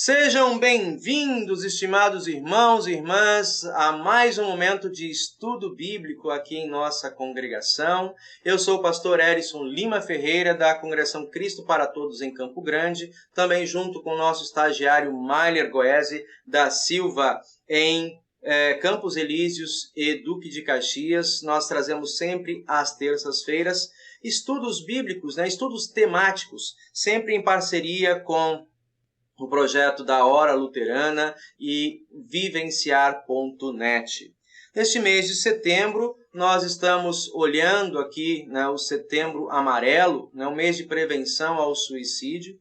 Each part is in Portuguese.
Sejam bem-vindos, estimados irmãos e irmãs, a mais um momento de estudo bíblico aqui em nossa congregação. Eu sou o pastor Erison Lima Ferreira, da Congregação Cristo para Todos em Campo Grande, também junto com o nosso estagiário Mailer Goese da Silva em Campos Elíseos e Duque de Caxias. Nós trazemos sempre às terças-feiras estudos bíblicos, estudos temáticos, sempre em parceria com o projeto da Hora Luterana e vivenciar.net. Neste mês de setembro, nós estamos olhando aqui o Setembro Amarelo, o mês de prevenção ao suicídio,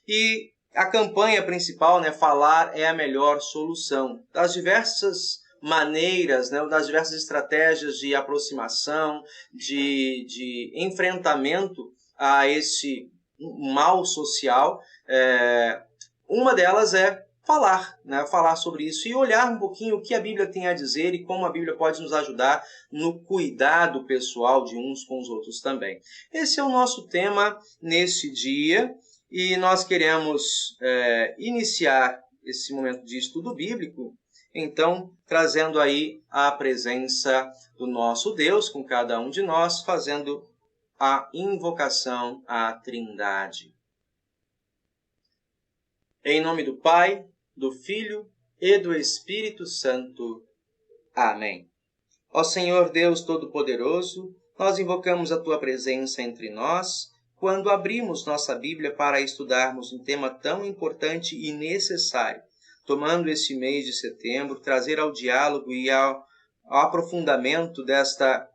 e a campanha principal, falar é a melhor solução. Das diversas maneiras, das diversas estratégias de aproximação, de enfrentamento a esse mal social, uma delas é falar sobre isso e olhar um pouquinho o que a Bíblia tem a dizer e como a Bíblia pode nos ajudar no cuidado pessoal de uns com os outros também. Esse é o nosso tema neste dia e nós queremos iniciar esse momento de estudo bíblico, então trazendo aí a presença do nosso Deus com cada um de nós, fazendo a invocação à Trindade. Em nome do Pai, do Filho e do Espírito Santo. Amém. Ó Senhor Deus Todo-Poderoso, nós invocamos a Tua presença entre nós quando abrimos nossa Bíblia para estudarmos um tema tão importante e necessário, tomando este mês de setembro, trazer ao diálogo e ao aprofundamento desta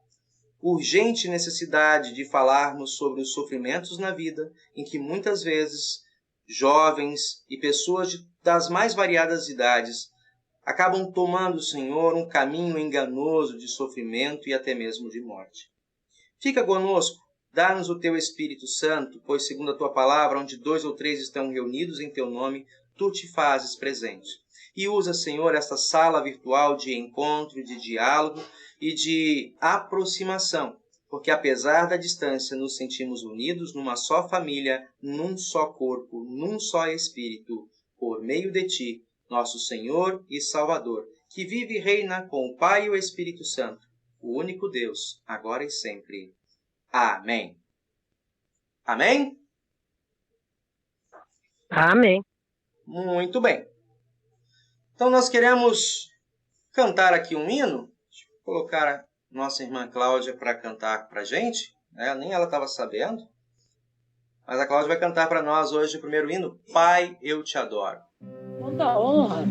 urgente necessidade de falarmos sobre os sofrimentos na vida, em que muitas vezes jovens e pessoas das mais variadas idades acabam tomando, Senhor, um caminho enganoso de sofrimento e até mesmo de morte. Fica conosco, dá-nos o Teu Espírito Santo, pois segundo a Tua palavra, onde 2 ou 3 estão reunidos em Teu nome, Tu te fazes presente. E usa, Senhor, esta sala virtual de encontro, de diálogo e de aproximação, porque apesar da distância, nos sentimos unidos numa só família, num só corpo, num só Espírito, por meio de Ti, nosso Senhor e Salvador, que vive e reina com o Pai e o Espírito Santo, o único Deus, agora e sempre. Amém. Amém? Amém. Muito bem. Então nós queremos cantar aqui um hino. Deixa eu colocar a nossa irmã Cláudia para cantar para a gente. Nem ela estava sabendo. Mas a Cláudia vai cantar para nós hoje o primeiro hino, Pai, eu te adoro. Muita honra.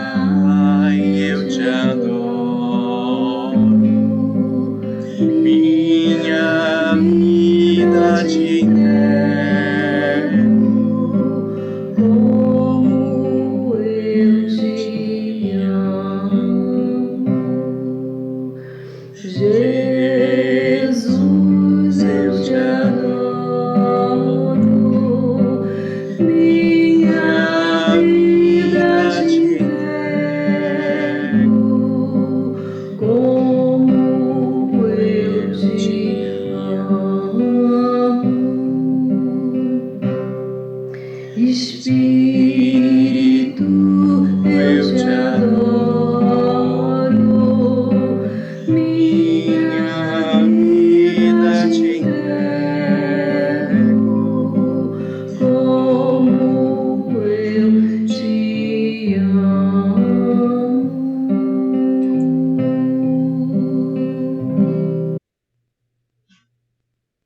Pai, eu te adoro. Minha vida te entrego, como eu te amo, Jesus, eu te adoro, minha vida te entrego, como eu te amo. Espírito, eu te adoro, minha vida te entrego, como eu te amo.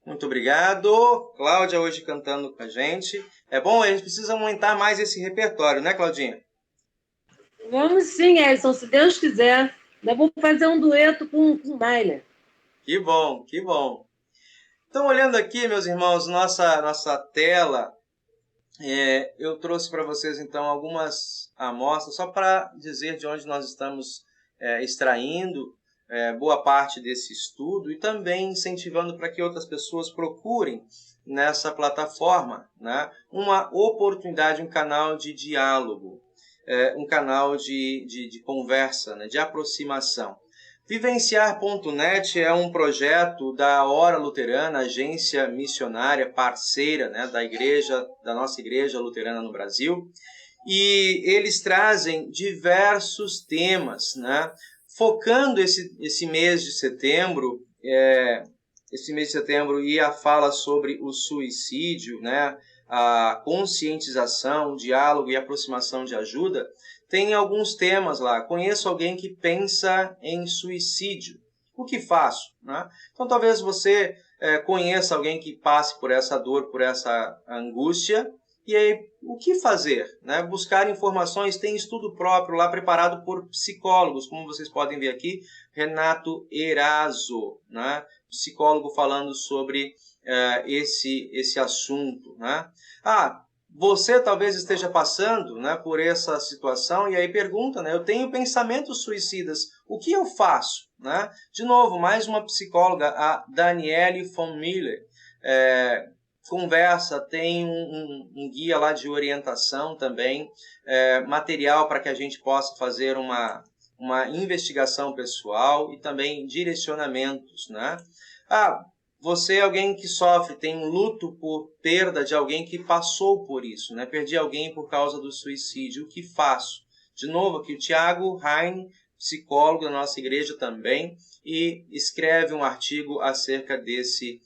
Muito obrigado. Cláudia hoje cantando com a gente. É bom, a gente precisa aumentar mais esse repertório, né, Claudinha? Vamos sim, Edson, se Deus quiser. Ainda vou fazer um dueto com o Mailer. Que bom, que bom. Então, olhando aqui, meus irmãos, nossa tela, eu trouxe para vocês, então, algumas amostras, só para dizer de onde nós estamos extraindo boa parte desse estudo e também incentivando para que outras pessoas procurem nessa plataforma, uma oportunidade, um canal de diálogo. um canal de conversa, né, de aproximação. Vivenciar.net é um projeto da Hora Luterana, agência missionária parceira, né, da nossa igreja luterana no Brasil, e eles trazem diversos temas, né, focando esse mês de setembro. Esse mês de setembro e a fala sobre o suicídio, né, a conscientização, diálogo e aproximação de ajuda. Tem alguns temas lá. Conheço alguém que pensa em suicídio. O que faço? Né? Então, talvez você conheça alguém que passe por essa dor, por essa angústia. E aí, o que fazer? Né? Buscar informações. Tem estudo próprio lá preparado por psicólogos, como vocês podem ver aqui. Renato Erazo, né? Psicólogo falando sobre esse assunto. Né? Você talvez esteja passando, né, por essa situação e aí pergunta, né, eu tenho pensamentos suicidas, o que eu faço? Né? De novo, mais uma psicóloga, a Daniele von Miller, conversa, tem um guia lá de orientação também, material para que a gente possa fazer uma investigação pessoal e também direcionamentos. Né? Você é alguém que sofre, tem um luto por perda de alguém que passou por isso, né? Perdi alguém por causa do suicídio, o que faço? De novo aqui, o Tiago Heine, psicólogo da nossa igreja também, e escreve um artigo acerca desse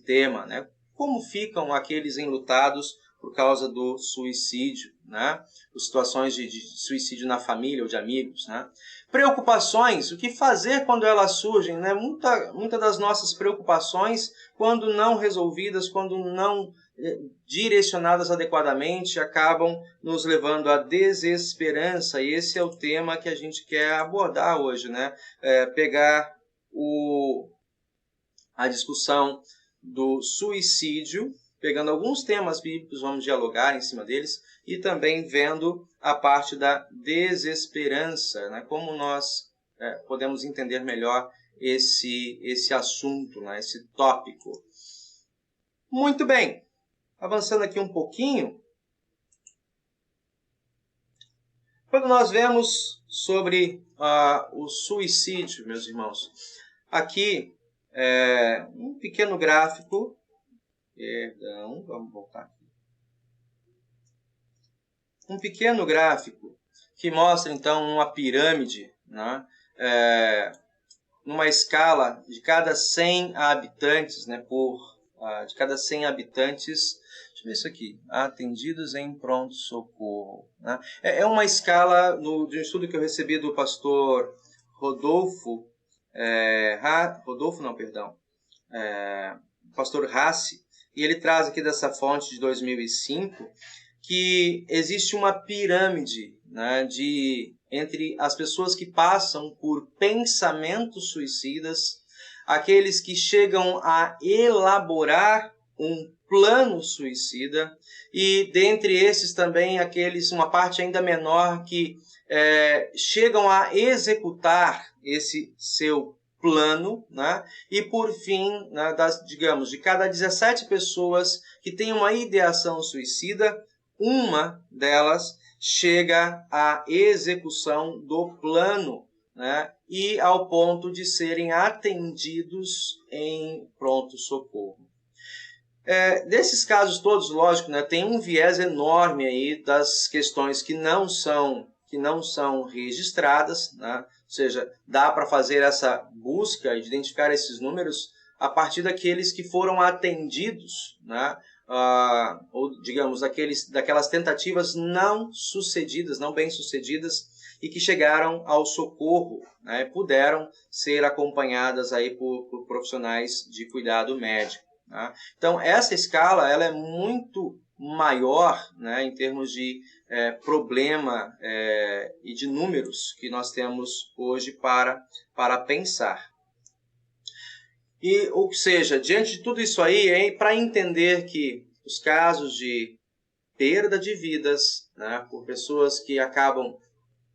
tema, né? Como ficam aqueles enlutados por causa do suicídio, né? As situações de suicídio na família ou de amigos, né? Preocupações, o que fazer quando elas surgem, né? Muita das nossas preocupações, quando não resolvidas, quando não direcionadas adequadamente, acabam nos levando à desesperança, e esse é o tema que a gente quer abordar hoje, né? Pegar a discussão do suicídio, pegando alguns temas bíblicos, vamos dialogar em cima deles, e também vendo a parte da desesperança, né? Como nós podemos entender melhor esse assunto, né? Esse tópico. Muito bem, avançando aqui um pouquinho, quando nós vemos sobre o suicídio, meus irmãos, aqui um pequeno gráfico. Perdão, vamos voltar aqui. Um pequeno gráfico que mostra, então, uma pirâmide, né? Numa escala de cada 100 habitantes, né? De cada 100 habitantes, deixa eu ver isso aqui, atendidos em pronto-socorro. Né? É uma escala de um estudo que eu recebi do pastor pastor Rassi, e ele traz aqui dessa fonte de 2005, que existe uma pirâmide, né, entre as pessoas que passam por pensamentos suicidas, aqueles que chegam a elaborar um plano suicida, e dentre esses também uma parte ainda menor que chegam a executar esse seu plano, né? E por fim, né, de cada 17 pessoas que têm uma ideação suicida, uma delas chega à execução do plano, né? E ao ponto de serem atendidos em pronto-socorro. Desses casos todos, lógico, né, tem um viés enorme aí das questões que não são registradas, né? Ou seja, dá para fazer essa busca e identificar esses números a partir daqueles que foram atendidos, né? Ou, digamos, daquelas tentativas não bem sucedidas, e que chegaram ao socorro, né? Puderam ser acompanhadas aí por profissionais de cuidado médico. Né? Então, essa escala ela é muito maior, né, em termos de problema e de números que nós temos hoje para pensar. Ou seja, diante de tudo isso aí, para entender que os casos de perda de vidas, né, por pessoas que acabam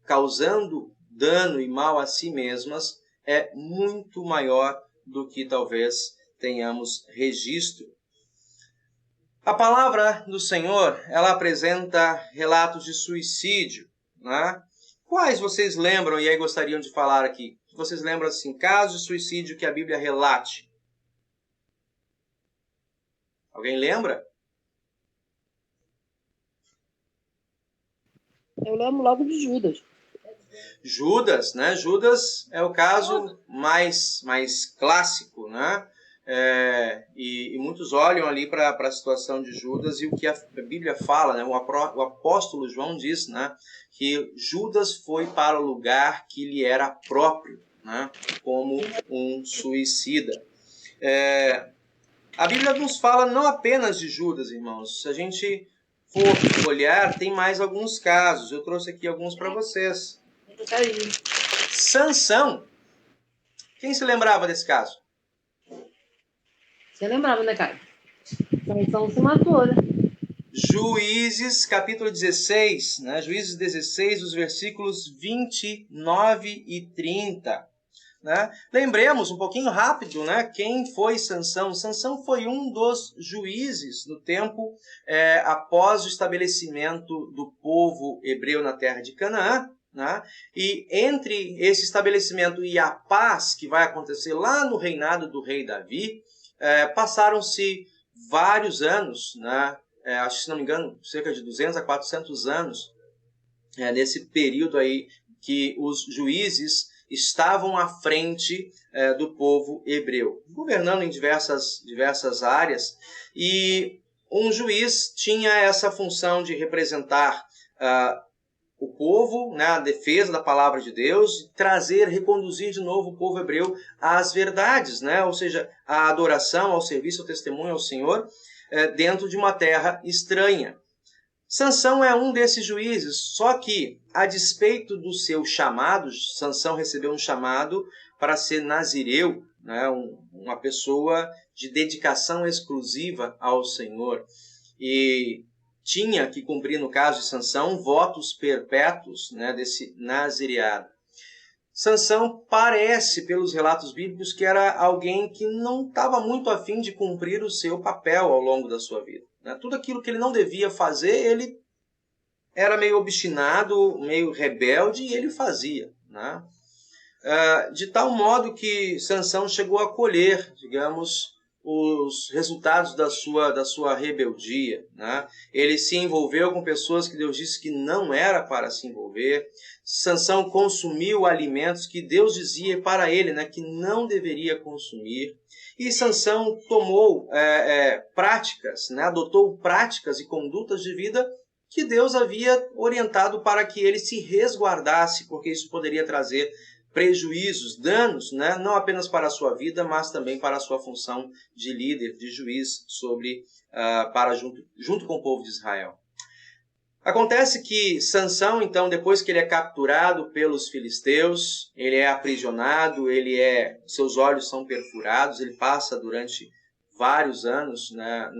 causando dano e mal a si mesmas, é muito maior do que talvez tenhamos registro. A palavra do Senhor, ela apresenta relatos de suicídio né? Quais vocês lembram e aí gostariam de falar aqui? Vocês lembram, assim, casos de suicídio que a Bíblia relate? Alguém lembra? Eu lembro logo de Judas. Judas, né? Judas é o caso mais clássico, né? E muitos olham ali para a situação de Judas e o que a Bíblia fala, né? O apóstolo João diz, né? Que Judas foi para o lugar que lhe era próprio, né? Como um suicida. A Bíblia nos fala não apenas de Judas, irmãos. Se a gente for olhar, tem mais alguns casos. Eu trouxe aqui alguns para vocês. Sansão. Quem se lembrava desse caso? Você lembrava, né, Caio? Sansão se matou, né? Juízes, capítulo 16, né? Juízes 16, os versículos 29 e 30. Né? Lembremos um pouquinho rápido, né? Quem foi Sansão. Sansão foi um dos juízes no tempo após o estabelecimento do povo hebreu na terra de Canaã. Né? E entre esse estabelecimento e a paz que vai acontecer lá no reinado do rei Davi, passaram-se vários anos, né? Acho que, se não me engano, cerca de 200 a 400 anos, nesse período aí que os juízes estavam à frente do povo hebreu, governando em diversas áreas, e um juiz tinha essa função de representar o povo, né, a defesa da palavra de Deus, trazer, reconduzir de novo o povo hebreu às verdades, né, ou seja, à adoração, ao serviço, ao testemunho ao Senhor, dentro de uma terra estranha. Sansão é um desses juízes, só que, a despeito do seu chamado, Sansão recebeu um chamado para ser nazireu, né, uma pessoa de dedicação exclusiva ao Senhor. E tinha que cumprir, no caso de Sansão, votos perpétuos, né, desse nazireado. Sansão parece, pelos relatos bíblicos, que era alguém que não estava muito afim de cumprir o seu papel ao longo da sua vida. Né? Tudo aquilo que ele não devia fazer, ele era meio obstinado, meio rebelde, e ele fazia. Né? De tal modo que Sansão chegou a colher, digamos, os resultados da sua rebeldia. Né? Ele se envolveu com pessoas que Deus disse que não era para se envolver. Sansão consumiu alimentos que Deus dizia para ele, né, que não deveria consumir. E Sansão tomou práticas, né, adotou práticas e condutas de vida que Deus havia orientado para que ele se resguardasse, porque isso poderia trazer prejuízos, danos, né? Não apenas para a sua vida, mas também para a sua função de líder, de juiz, junto com o povo de Israel. Acontece que Sansão, então, depois que ele é capturado pelos filisteus, ele é aprisionado, seus olhos são perfurados, ele passa durante vários anos, né,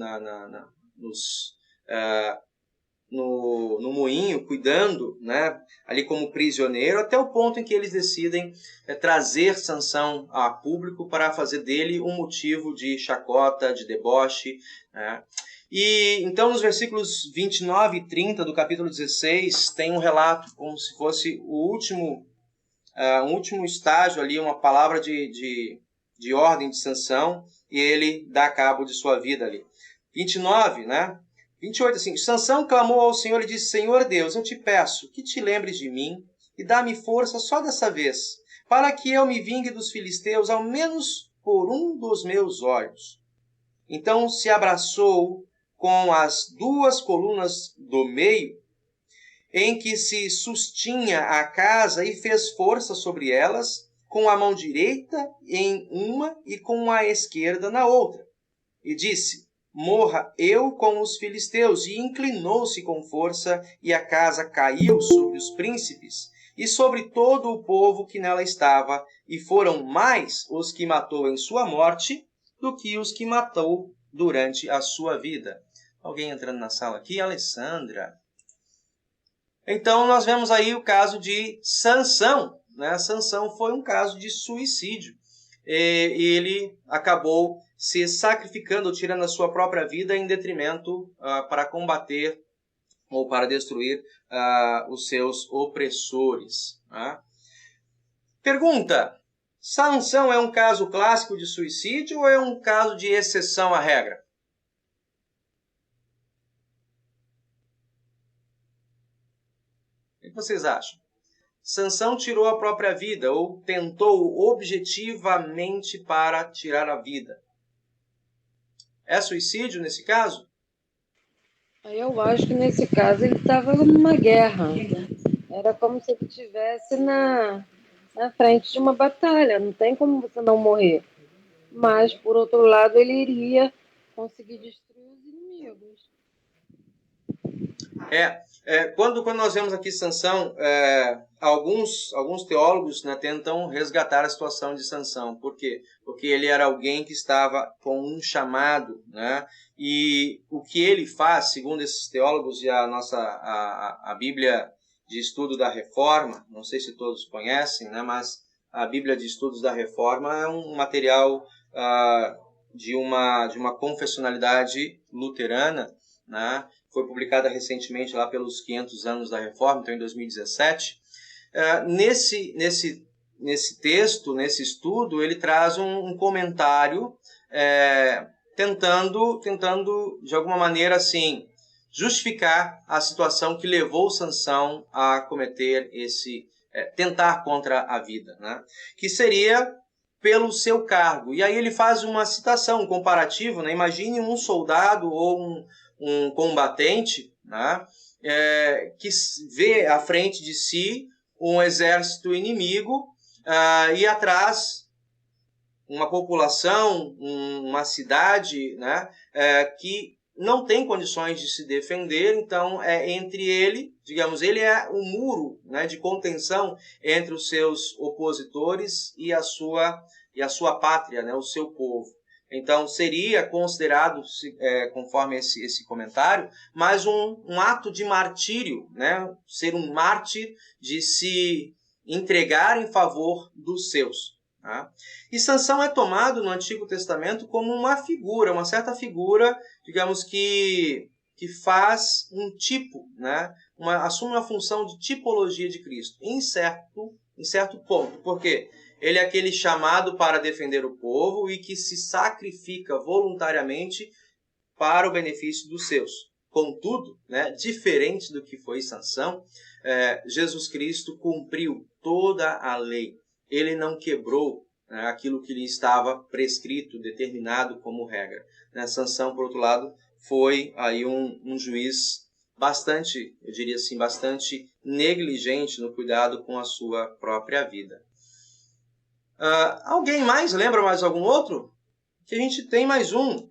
no moinho, cuidando, né, ali como prisioneiro, até o ponto em que eles decidem trazer Sansão a público para fazer dele um motivo de chacota, de deboche. Né? E então, nos versículos 29 e 30 do capítulo 16, tem um relato como se fosse um último estágio ali, uma palavra de ordem de Sansão, e ele dá cabo de sua vida ali. 29, né? 28, assim, Sansão clamou ao Senhor e disse: Senhor Deus, eu te peço que te lembres de mim e dá-me força só dessa vez, para que eu me vingue dos filisteus, ao menos por um dos meus olhos. Então se abraçou com as duas colunas do meio, em que se sustinha a casa, e fez força sobre elas, com a mão direita em uma e com a esquerda na outra. E disse: morra eu com os filisteus. E inclinou-se com força, e a casa caiu sobre os príncipes e sobre todo o povo que nela estava, e foram mais os que matou em sua morte do que os que matou durante a sua vida. Alguém entrando na sala aqui? Alessandra. Então nós vemos aí o caso de Sansão. Né? Sansão foi um caso de suicídio. E ele acabou se sacrificando, tirando a sua própria vida em detrimento para combater ou para destruir os seus opressores. Né? Pergunta: Sansão é um caso clássico de suicídio ou é um caso de exceção à regra? O que vocês acham? Sansão tirou a própria vida ou tentou objetivamente para tirar a vida? É suicídio nesse caso? Eu acho que nesse caso ele estava numa guerra. Era como se ele estivesse na frente de uma batalha. Não tem como você não morrer. Mas, por outro lado, ele iria conseguir destruir os inimigos. Quando nós vemos aqui Sansão, alguns teólogos, né, tentam resgatar a situação de Sansão. Por quê? Porque ele era alguém que estava com um chamado, né? E o que ele faz, segundo esses teólogos e a Bíblia de Estudo da Reforma, não sei se todos conhecem, né, mas a Bíblia de Estudos da Reforma é um material de uma confessionalidade luterana, né? Foi publicada recentemente lá pelos 500 anos da Reforma, então em 2017. Nesse texto, nesse estudo, ele traz um comentário tentando, de alguma maneira, assim, justificar a situação que levou Sansão a cometer tentar contra a vida, né? Que seria pelo seu cargo. E aí ele faz uma citação, um comparativo, né? Imagine um soldado ou um combatente, né, que vê à frente de si um exército inimigo e atrás uma população, uma cidade, né, que não tem condições de se defender. Então, entre ele, digamos, ele é um muro, né, de contenção entre os seus opositores e a sua pátria, né, o seu povo. Então, seria considerado, conforme esse comentário, mais um ato de martírio, né? Ser um mártir de se entregar em favor dos seus. Tá? E Sansão é tomado no Antigo Testamento como uma certa figura, digamos, que faz um tipo, né? Assume uma função de tipologia de Cristo, em certo ponto. Por quê? Ele é aquele chamado para defender o povo e que se sacrifica voluntariamente para o benefício dos seus. Contudo, né, diferente do que foi Sansão, Jesus Cristo cumpriu toda a lei. Ele não quebrou, né, aquilo que lhe estava prescrito, determinado como regra. Né? Sansão, por outro lado, foi aí um juiz bastante, eu diria assim, bastante negligente no cuidado com a sua própria vida. Alguém mais? Lembra mais algum outro? Que a gente tem mais um.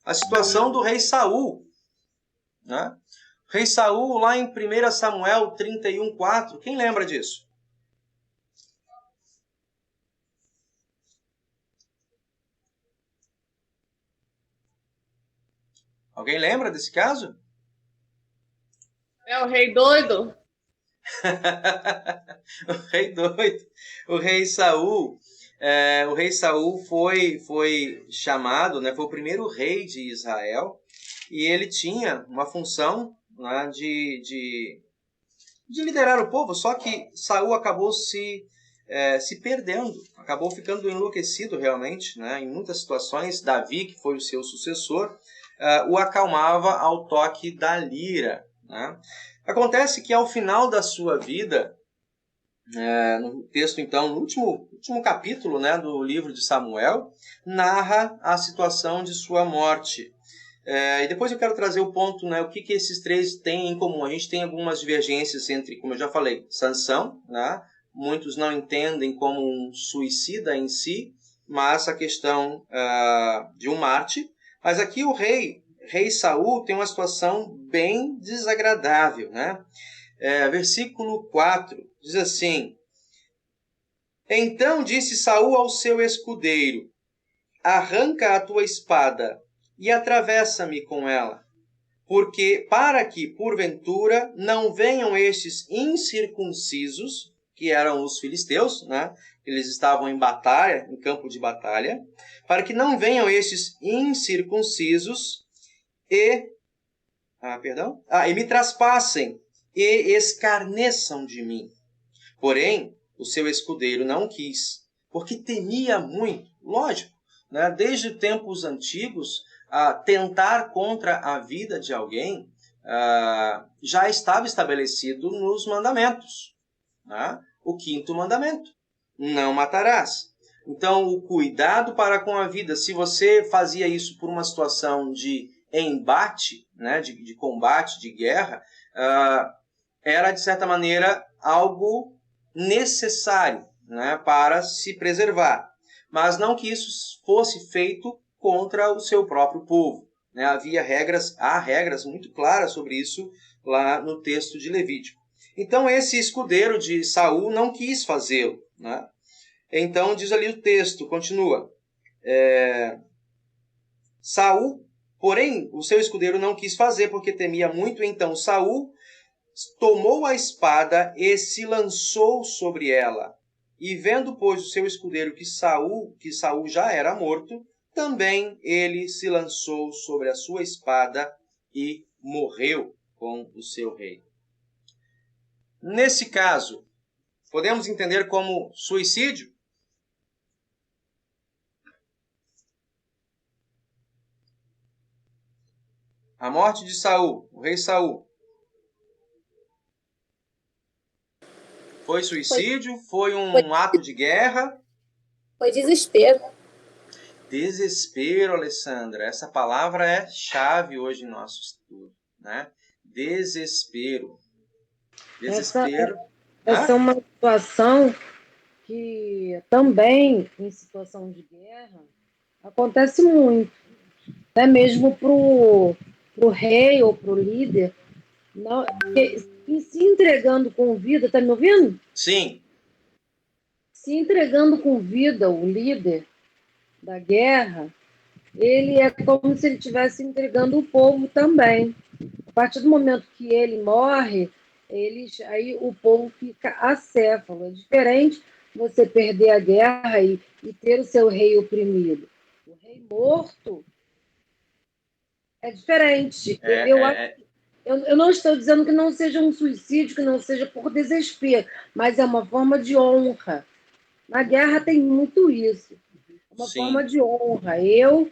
A situação do rei Saul. Né? O rei Saul, lá em 1 Samuel 31:4. Quem lembra disso? Alguém lembra desse caso? É o rei doido? O rei doido. O rei Saul. O rei Saul foi chamado, né, foi o primeiro rei de Israel, e ele tinha uma função, né, de liderar o povo, só que Saul acabou se perdendo, acabou ficando enlouquecido realmente, né, em muitas situações. Davi, que foi o seu sucessor, o acalmava ao toque da lira. Né? Acontece que ao final da sua vida, no texto, então, no último capítulo, né, do livro de Samuel, narra a situação de sua morte. E depois eu quero trazer o ponto, né, o que esses três têm em comum. A gente tem algumas divergências entre, como eu já falei, Sansão, né? Muitos não entendem como um suicida em si, mas a questão de um mártir. Mas aqui o rei Saul tem uma situação bem desagradável, né? Versículo 4 diz assim: Então disse Saul ao seu escudeiro: Arranca a tua espada e atravessa-me com ela, para que, porventura, não venham estes incircuncisos, que eram os filisteus, né? Eles estavam em batalha, em campo de batalha, para que não venham estes incircuncisos e E me traspassem e escarneçam de mim. Porém, o seu escudeiro não quis, porque temia muito. Lógico, né? Desde tempos antigos, tentar contra a vida de alguém já estava estabelecido nos mandamentos. Né? O 5º mandamento: não matarás. Então, o cuidado para com a vida, se você fazia isso por uma situação de embate, né? de combate, de guerra, era, de certa maneira, algo necessário, né? Para se preservar. Mas não que isso fosse feito contra o seu próprio povo. Né? Há regras muito claras sobre isso lá no texto de Levítico. Então, esse escudeiro de Saul não quis fazê-lo. Né? Então, diz ali o texto, continua. Saul, porém, o seu escudeiro não quis fazer, porque temia muito. Então, Saul tomou a espada e se lançou sobre ela. E vendo, pois, o seu escudeiro que Saul já era morto, também ele se lançou sobre a sua espada e morreu com o seu rei. Nesse caso, podemos entender como suicídio? A morte de Saul, o rei Saul, foi suicídio? Foi um ato de guerra? Foi desespero. Desespero, Alessandra. Essa palavra é chave hoje em nosso estudo, né? Desespero. Desespero. Essa é uma situação que também, em situação de guerra, acontece muito. Até mesmo para o rei ou para o líder, não, se entregando com vida, tá me ouvindo? Sim. Se entregando com vida, o líder da guerra, ele é como se ele estivesse entregando o povo também. A partir do momento que ele morre, aí o povo fica acéfalo. É diferente você perder a guerra e ter o seu rei oprimido. O rei morto é diferente. Eu não estou dizendo que não seja um suicídio, que não seja por desespero, mas é uma forma de honra. Na guerra tem muito isso. É uma forma de honra. Eu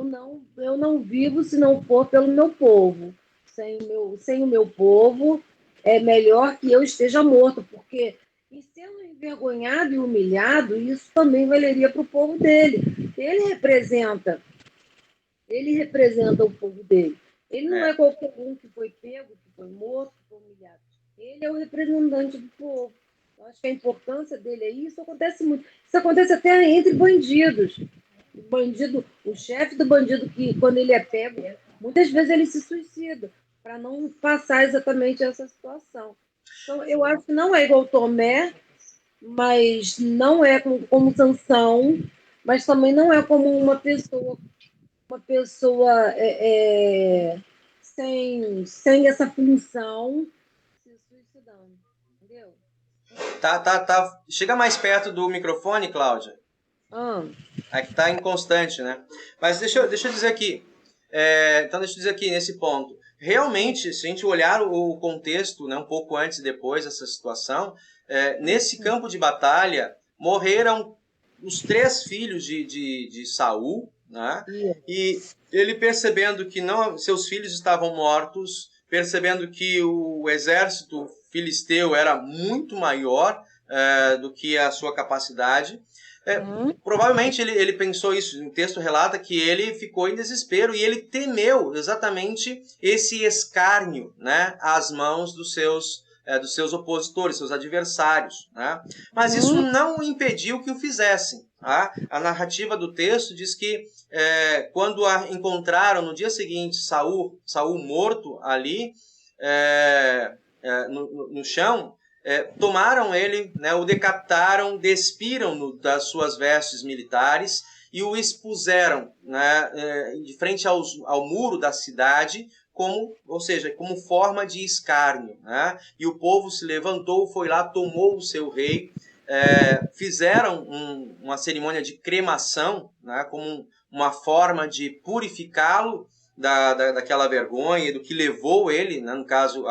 não vivo se não for pelo meu povo. Sem o meu povo, é melhor que eu esteja morto, porque em sendo envergonhado e humilhado, isso também valeria para o povo dele. Ele representa o povo dele. Ele não é qualquer um que foi pego, que foi morto, que foi humilhado. Ele é o representante do povo. Eu acho que a importância dele aí, isso acontece muito. Isso acontece até entre bandidos. O chefe do bandido, que quando ele é pego, muitas vezes ele se suicida, para não passar exatamente essa situação. Então, eu acho que não é igual Tomé, mas não é como Sansão, mas também não é como uma pessoa sem essa função se suicidando, entendeu? Tá. Chega mais perto do microfone, Cláudia. Aqui tá inconstante, né? Mas deixa eu dizer aqui. Então, deixa eu dizer aqui nesse ponto. Realmente, se a gente olhar o contexto, né, um pouco antes e depois dessa situação, nesse campo de batalha, morreram os 3 filhos de Saul, né? E ele, percebendo que seus filhos estavam mortos, percebendo que o exército filisteu era muito maior do que a sua capacidade, provavelmente ele pensou isso. O texto relata que ele ficou em desespero e ele temeu exatamente esse escárnio, né, às mãos dos seus opositores, seus adversários, né? Mas isso não impediu que o fizessem. Tá? A narrativa do texto diz que quando encontraram no dia seguinte Saul morto ali no chão, tomaram ele, né, o decapitaram, despiram-no das suas vestes militares e o expuseram, né, de frente ao muro da cidade, como forma de escárnio, né? E o povo se levantou, foi lá, tomou o seu rei, fizeram uma cerimônia de cremação, né, como uma forma de purificá-lo daquela vergonha e do que levou ele, né, no caso,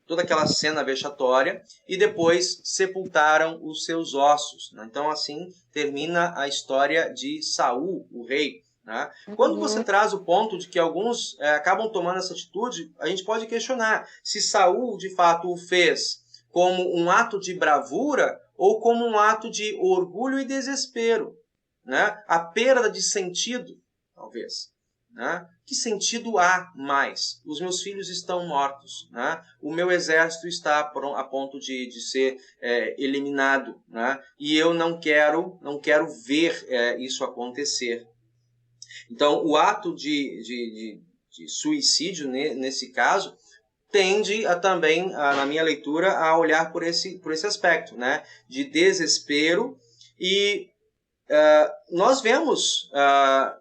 toda aquela cena vexatória, e depois sepultaram os seus ossos, né? Então, assim termina a história de Saul, o rei, né? Quando você traz o ponto de que alguns acabam tomando essa atitude, a gente pode questionar se Saul, de fato, o fez como um ato de bravura ou como um ato de orgulho e desespero, né? A perda de sentido, talvez. Né? Que sentido há mais? Os meus filhos estão mortos, né? O meu exército está a ponto de ser eliminado, né? E eu não quero ver isso acontecer. Então, o ato de suicídio, nesse caso, tende também, na minha leitura, a olhar por esse aspecto, né? De desespero. E nós vemos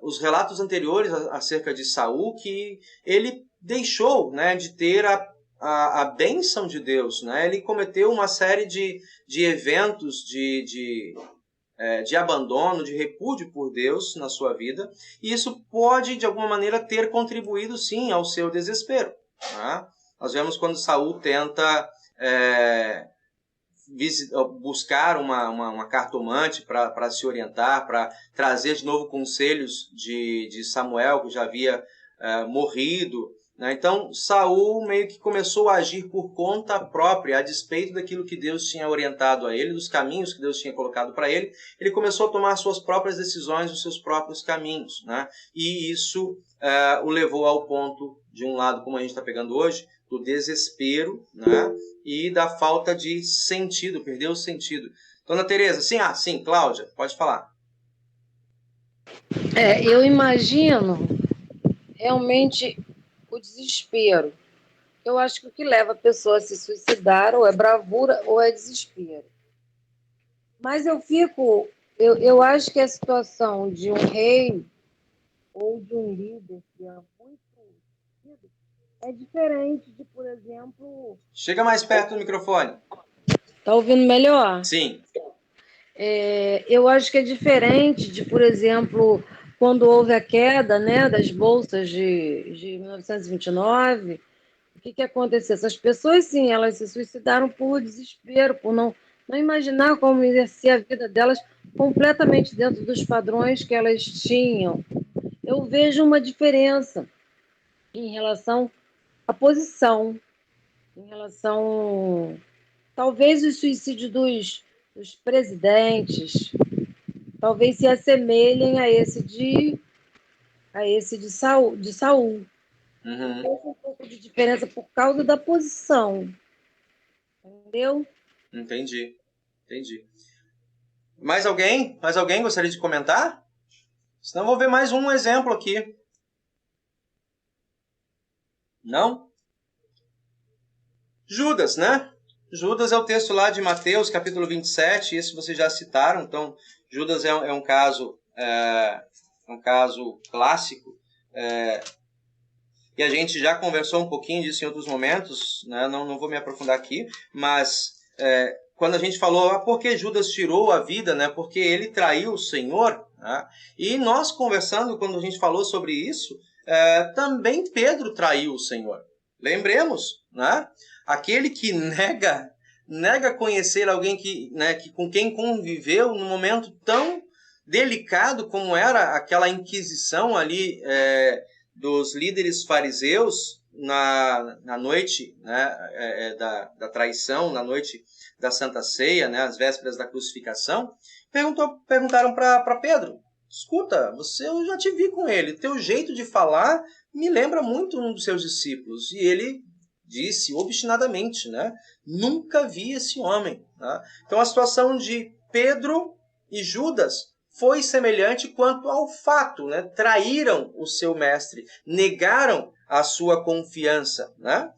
os relatos anteriores acerca de Saul, que ele deixou, né, de ter a bênção de Deus, né? Ele cometeu uma série de eventos de abandono, de repúdio por Deus na sua vida, e isso pode, de alguma maneira, ter contribuído, sim, ao seu desespero. Né? Nós vemos quando Saul tenta buscar uma cartomante para se orientar, para trazer de novo conselhos de Samuel, que já havia morrido. Né? Então, Saul meio que começou a agir por conta própria, a despeito daquilo que Deus tinha orientado a ele, dos caminhos que Deus tinha colocado para ele. Ele começou a tomar suas próprias decisões, os seus próprios caminhos. Né? E isso o levou ao ponto, de um lado, como a gente está pegando hoje, do desespero, né? E da falta de sentido, perdeu o sentido. Dona Tereza, sim, Cláudia, pode falar. Eu imagino realmente o desespero. Eu acho que o que leva a pessoa a se suicidar ou é bravura ou é desespero. Mas eu acho que a situação de um rei ou de um líder que é muito conhecido é diferente de, por exemplo... Chega mais perto do microfone. Tá ouvindo melhor? Sim. Eu acho que é diferente de, por exemplo, quando houve a queda, né, das bolsas de 1929, o que aconteceu? Essas pessoas, sim, elas se suicidaram por desespero, por não imaginar como ia ser a vida delas completamente dentro dos padrões que elas tinham. Eu vejo uma diferença em relação à posição, em relação, talvez, o suicídio dos presidentes, talvez se assemelhem a esse de Saul. Uhum. Houve um pouco de diferença por causa da posição. Entendeu? Entendi. Mais alguém gostaria de comentar? Senão eu vou ver mais um exemplo aqui. Não? Judas, né? Judas é o texto lá de Mateus, capítulo 27, esse vocês já citaram. Então, Judas é um caso clássico. E a gente já conversou um pouquinho disso em outros momentos, né? Não vou me aprofundar aqui, mas quando a gente falou por que Judas tirou a vida, né? Porque ele traiu o Senhor, né? E nós conversando, quando a gente falou sobre isso, também Pedro traiu o Senhor. Lembremos, né? Aquele que nega conhecer alguém com quem conviveu num momento tão delicado como era aquela Inquisição ali dos líderes fariseus na noite, né, da traição, na noite da Santa Ceia, né, às vésperas da crucificação. Perguntaram para Pedro: escuta, eu já te vi com ele, teu jeito de falar me lembra muito um dos seus discípulos. E ele disse obstinadamente, né, nunca vi esse homem. Né? Então a situação de Pedro e Judas foi semelhante quanto ao fato, né? Traíram o seu mestre, negaram a sua confiança. Né?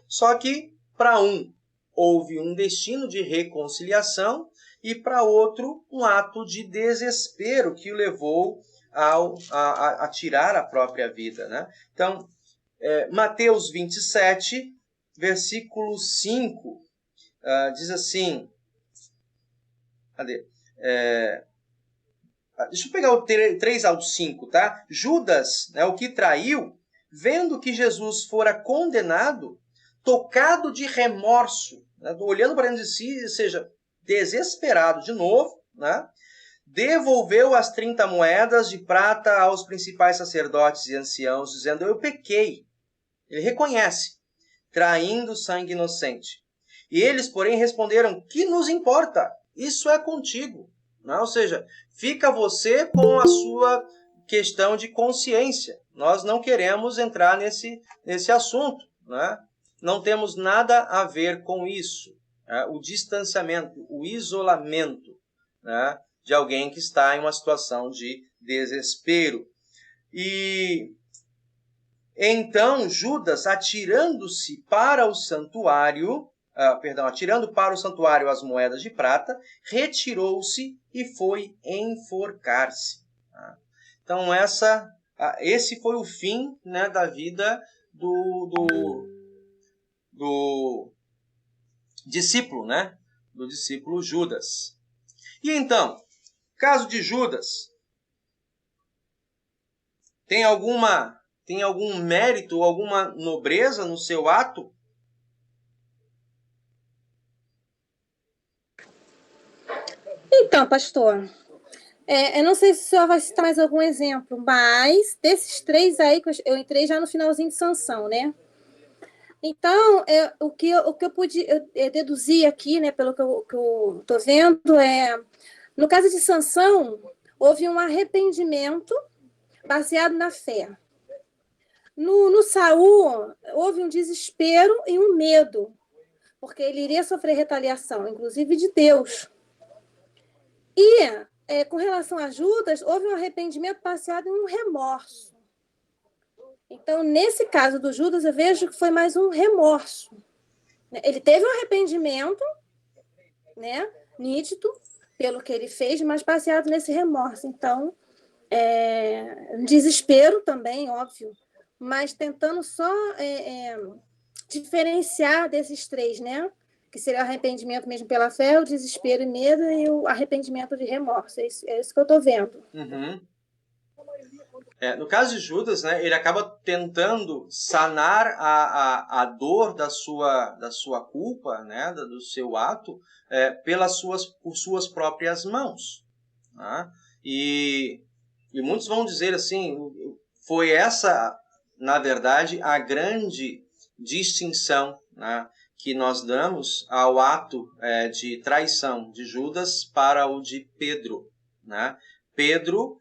Só que para um houve um destino de reconciliação e para outro um ato de desespero que o levou a tirar a própria vida. Né? Então, Mateus 27, versículo 5, diz assim... Cadê? Deixa eu pegar o 3 ao 5, tá? Judas, o que traiu, vendo que Jesus fora condenado, tocado de remorso, né, olhando para dentro de si, ou seja, desesperado de novo, né, devolveu as 30 moedas de prata aos principais sacerdotes e anciãos, dizendo: eu pequei. Ele reconhece, traindo sangue inocente. E eles, porém, responderam: que nos importa? Isso é contigo. Ou seja, fica você com a sua questão de consciência. Nós não queremos entrar nesse assunto. Né? Não temos nada a ver com isso. O distanciamento, o isolamento, né, de alguém que está em uma situação de desespero. E então Judas, atirando para o santuário as moedas de prata, retirou-se e foi enforcar-se. Então esse foi o fim, né, da vida do discípulo, né, do discípulo Judas. E então, caso de Judas, tem algum mérito, alguma nobreza no seu ato? Então, pastor, eu não sei se o senhor vai citar mais algum exemplo, mas desses 3 aí, que eu entrei já no finalzinho de Sansão, né? Então, o que eu pude deduzir aqui, né, pelo que eu estou vendo, no caso de Sansão, houve um arrependimento baseado na fé. No Saul, houve um desespero e um medo, porque ele iria sofrer retaliação, inclusive de Deus. E, com relação a Judas, houve um arrependimento baseado em um remorso. Então, nesse caso do Judas, eu vejo que foi mais um remorso. Ele teve um arrependimento, né, nítido, pelo que ele fez, mas baseado nesse remorso. Então, um desespero também, óbvio, mas tentando só diferenciar desses 3, né? Que seria o arrependimento mesmo pela fé, o desespero e medo, e o arrependimento de remorso. É isso que eu estou vendo. Uhum. No caso de Judas, né, ele acaba tentando sanar a dor da sua culpa, né, do seu ato, por suas próprias mãos. Né? E muitos vão dizer assim, foi essa, na verdade, a grande distinção, né, que nós damos ao ato de traição de Judas para o de Pedro. Né? Pedro,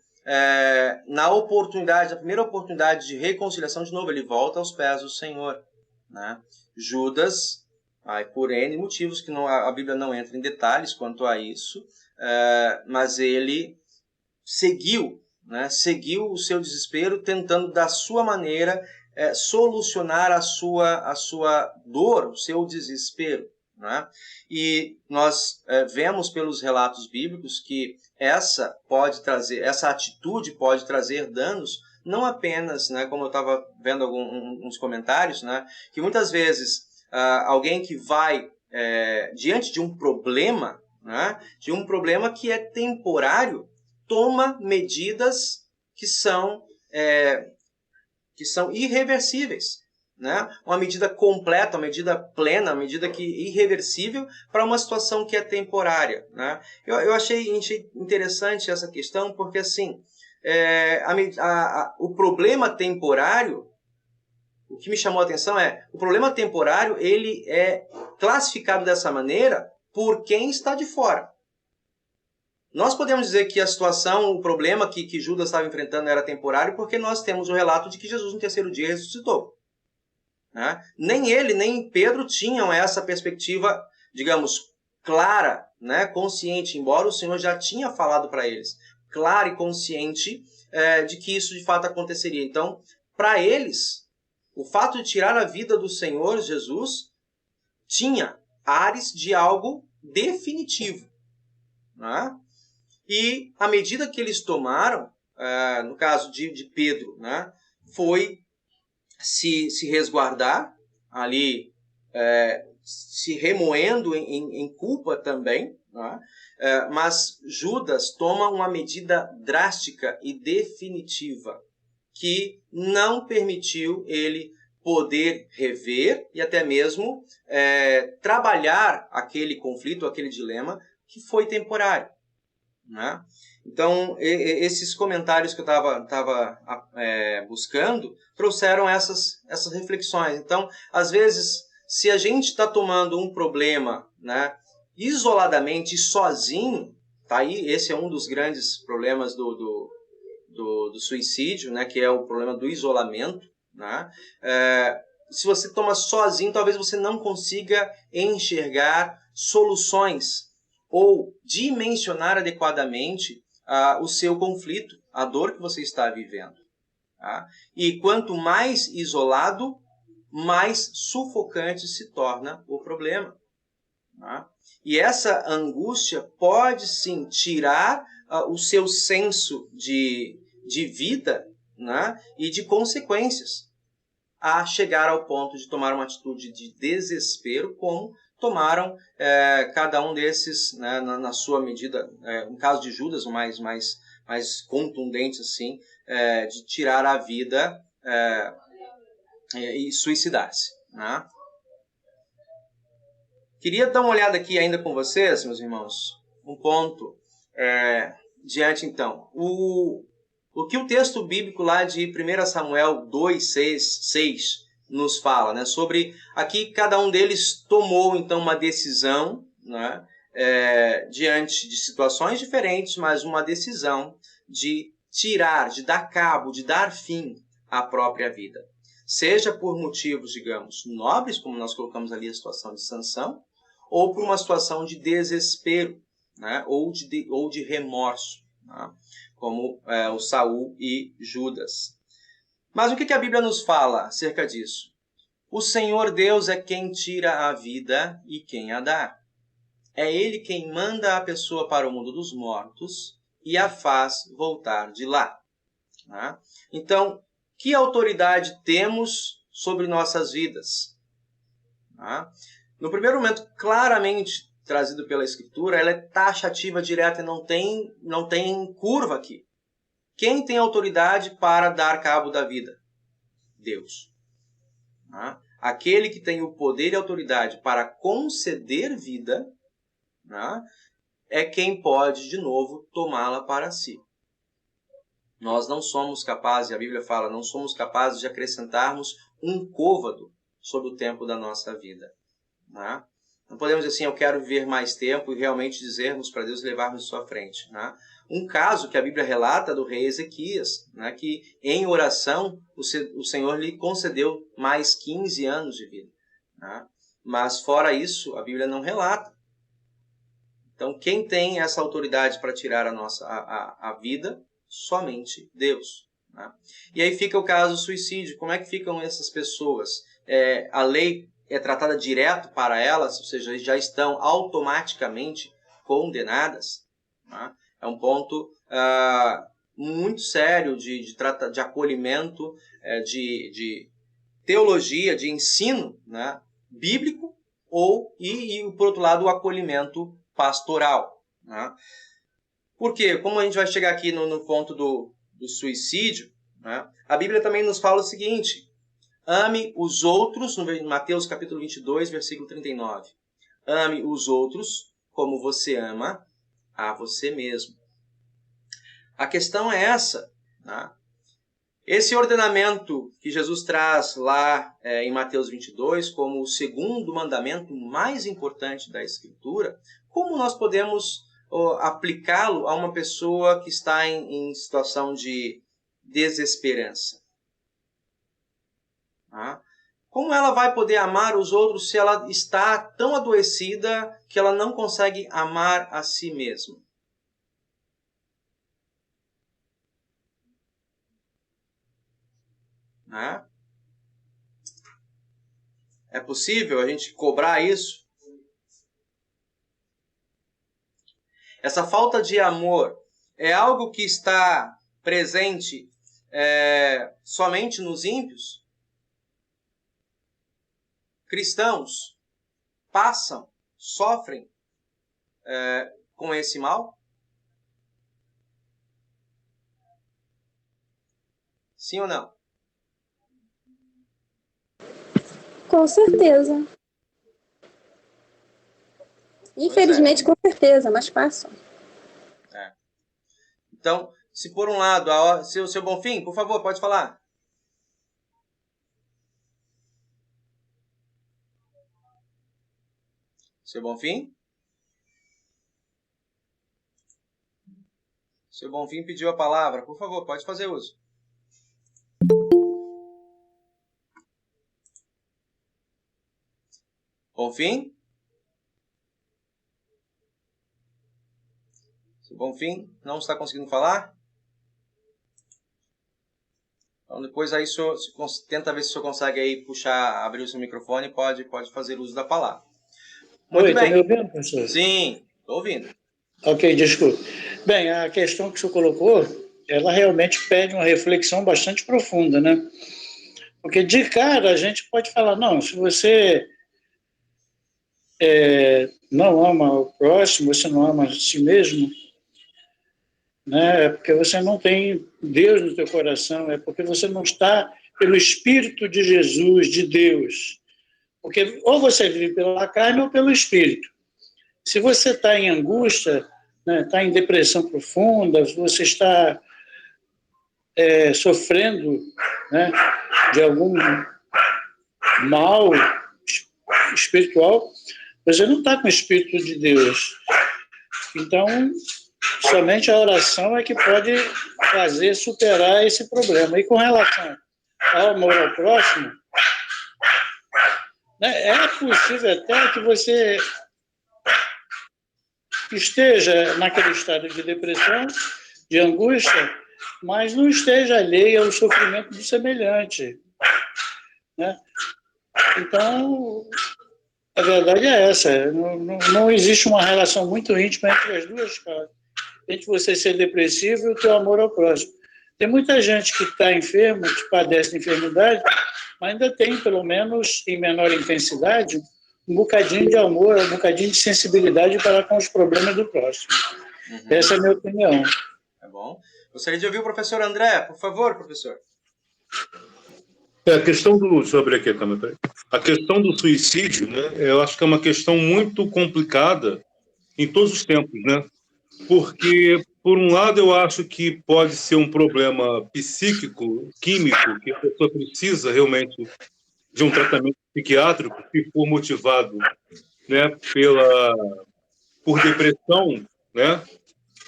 na primeira oportunidade de reconciliação, de novo, ele volta aos pés do Senhor. Né? Judas, por N motivos que a Bíblia não entra em detalhes quanto a isso, mas ele seguiu o seu desespero, tentando da sua maneira solucionar a sua dor, o seu desespero. Né? E nós vemos pelos relatos bíblicos que essa atitude pode trazer danos, não apenas, né, como eu estava vendo uns comentários, né, que muitas vezes alguém que vai diante de um problema, né, de um problema que é temporário, toma medidas que são irreversíveis. Né? Uma medida completa, uma medida plena, uma medida irreversível para uma situação que é temporária. Né? Eu achei interessante essa questão, porque assim, o problema temporário, o que me chamou a atenção o problema temporário, ele é classificado dessa maneira por quem está de fora. Nós podemos dizer que a situação, o problema que Judas estava enfrentando era temporário, porque nós temos o relato de que Jesus no 3º dia ressuscitou. Né? Nem ele, nem Pedro tinham essa perspectiva, digamos, clara, né? Consciente, embora o Senhor já tinha falado para eles, clara e consciente de que isso de fato aconteceria. Então, para eles, o fato de tirar a vida do Senhor Jesus tinha ares de algo definitivo. Né? E a medida que eles tomaram, no caso de Pedro, né, foi se resguardar ali se remoendo em culpa também, né? Mas Judas toma uma medida drástica e definitiva que não permitiu ele poder rever e até mesmo trabalhar aquele conflito, aquele dilema que foi temporário, né? Então, esses comentários que eu estava buscando trouxeram essas reflexões. Então, às vezes, se a gente está tomando um problema, né, isoladamente, sozinho, tá aí, esse é um dos grandes problemas do suicídio, né, que é o problema do isolamento, né? Se você toma sozinho, talvez você não consiga enxergar soluções ou dimensionar adequadamente o seu conflito, a dor que você está vivendo. Tá? E quanto mais isolado, mais sufocante se torna o problema. Tá? E essa angústia pode sim tirar o seu senso de vida, né, e de consequências, a chegar ao ponto de tomar uma atitude de desespero, como tomaram cada um desses, né, na sua medida, no caso de Judas, o mais contundente, assim, de tirar a vida e suicidar-se. Né? Queria dar uma olhada aqui ainda com vocês, meus irmãos, um ponto diante, então. O que o texto bíblico lá de 1 Samuel 2:6 nos fala, né? Sobre aqui cada um deles tomou então uma decisão, né? Diante de situações diferentes, mas uma decisão de tirar, de dar cabo, de dar fim à própria vida. Seja por motivos, digamos, nobres, como nós colocamos ali a situação de Sansão, ou por uma situação de desespero, né? ou de remorso, né? Como o Saul e Judas. Mas o que a Bíblia nos fala acerca disso? O Senhor Deus é quem tira a vida e quem a dá. É Ele quem manda a pessoa para o mundo dos mortos e a faz voltar de lá. Né? Então, que autoridade temos sobre nossas vidas? Né? No primeiro momento, claramente trazido pela Escritura, ela é taxativa, direta, e não tem curva aqui. Quem tem autoridade para dar cabo da vida? Deus. Né? Aquele que tem o poder e autoridade para conceder vida, né, é quem pode, de novo, tomá-la para si. Nós não somos capazes, a Bíblia fala, não somos capazes de acrescentarmos um côvado sobre o tempo da nossa vida. Né? Não podemos dizer assim, eu quero viver mais tempo e realmente dizermos para Deus levar-nos à sua frente. Né? Um caso que a Bíblia relata do rei Ezequias, né, que em oração o Senhor lhe concedeu mais 15 anos de vida. Né? Mas fora isso, a Bíblia não relata. Então, quem tem essa autoridade para tirar a vida? Somente Deus. Né? E aí fica o caso do suicídio. Como é que ficam essas pessoas? A lei é tratada direto para elas, ou seja, já estão automaticamente condenadas. Né? É um ponto muito sério de acolhimento, de teologia, de ensino, né, bíblico, e, por outro lado, o acolhimento pastoral. Né? Porque, como a gente vai chegar aqui no ponto do suicídio, né, a Bíblia também nos fala o seguinte: ame os outros, no Mateus capítulo 22, versículo 39. Ame os outros como você ama a você mesmo. A questão é essa. Né? Esse ordenamento que Jesus traz lá em Mateus 22 como o segundo mandamento mais importante da Escritura, como nós podemos aplicá-lo a uma pessoa que está em situação de desesperança? Tá? Como ela vai poder amar os outros se ela está tão adoecida que ela não consegue amar a si mesma? Né? É possível a gente cobrar isso? Essa falta de amor é algo que está presente somente nos ímpios? cristãos passam, sofrem com esse mal? Sim ou não? Com certeza. Infelizmente, com certeza, mas passam. Então, se por um lado, seu Bonfim, por favor, pode falar. Seu Bonfim? Seu Bonfim pediu a palavra. Por favor, pode fazer uso. Bonfim? Seu Bonfim não está conseguindo falar? Então, depois aí tenta ver se o senhor consegue aí abrir o seu microfone e pode fazer uso da palavra. Muito Oi, bem. está me ouvindo, professor? Sim, estou ouvindo. Ok, desculpe. Bem, a questão que o senhor colocou, ela realmente pede uma reflexão bastante profunda, né? Porque de cara a gente pode falar, não, se você não ama o próximo, você não ama a si mesmo, né? É porque você não tem Deus no teu coração, é porque você não está pelo Espírito de Jesus, de Deus. Porque ou você vive pela carne ou pelo Espírito. Se você está em angústia, né, está em depressão profunda, se você está sofrendo, né, de algum mal espiritual, você não está com o Espírito de Deus. Então, somente a oração é que pode fazer superar esse problema. E com relação ao amor ao próximo, né, é possível até que você esteja naquele estado de depressão, de angústia, mas não esteja alheio ao sofrimento do semelhante, né? Então, a verdade é essa, não existe uma relação muito íntima entre as duas causas, entre você ser depressivo e o teu amor ao próximo. Tem muita gente que está enfermo, que padece de enfermidade, mas ainda tem, pelo menos em menor intensidade, um bocadinho de amor, um bocadinho de sensibilidade para com os problemas do próximo. Essa é a minha opinião. Tá bom. Gostaria de ouvir o professor André. Por favor, professor. A questão a questão do suicídio, né? Eu acho que é uma questão muito complicada em todos os tempos, né? Porque, por um lado, eu acho que pode ser um problema psíquico, químico, que a pessoa precisa realmente de um tratamento psiquiátrico, se for motivado, né, por depressão, né?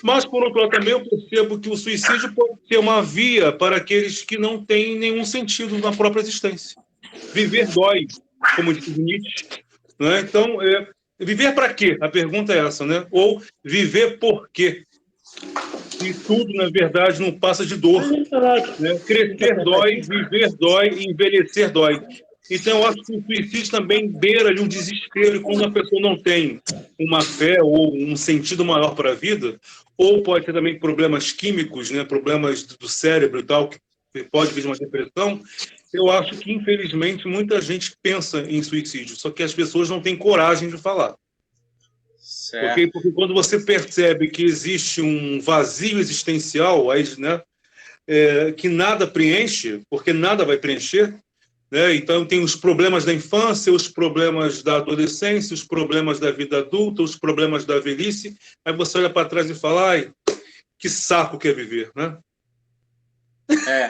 Mas, por outro lado, também eu percebo que o suicídio pode ser uma via para aqueles que não têm nenhum sentido na própria existência. Viver dói, como disse Nietzsche, né? Então, viver para quê? A pergunta é essa, né? Ou viver por quê? E tudo, na verdade, não passa de dor, né? Crescer dói, viver dói, envelhecer dói. Então, eu acho que o suicídio também beira de um desespero, e quando a pessoa não tem uma fé ou um sentido maior para a vida, ou pode ter também problemas químicos, né, problemas do cérebro e tal, que pode vir de uma depressão, eu acho que, infelizmente, muita gente pensa em suicídio, só que as pessoas não têm coragem de falar. Porque quando você percebe que existe um vazio existencial, aí, né, que nada preenche, porque nada vai preencher, né? Então, tem os problemas da infância, os problemas da adolescência, os problemas da vida adulta, os problemas da velhice. Aí você olha para trás e fala, ai, que saco que é viver, né?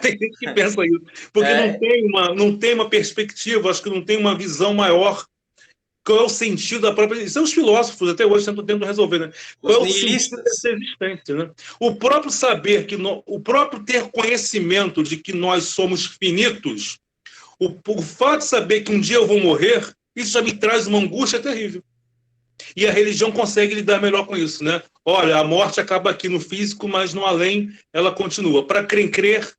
Tem gente que pensa isso. Porque não tem uma perspectiva, acho que não tem uma visão maior. Qual é o sentido da própria... Isso são os filósofos, até hoje, tentam resolver, né? Qual é o sentido dessa existência, né? O próprio saber, o próprio ter conhecimento de que nós somos finitos, o fato de saber que um dia eu vou morrer, isso já me traz uma angústia terrível. E a religião consegue lidar melhor com isso, né? Olha, a morte acaba aqui no físico, mas no além ela continua. Para quem crer,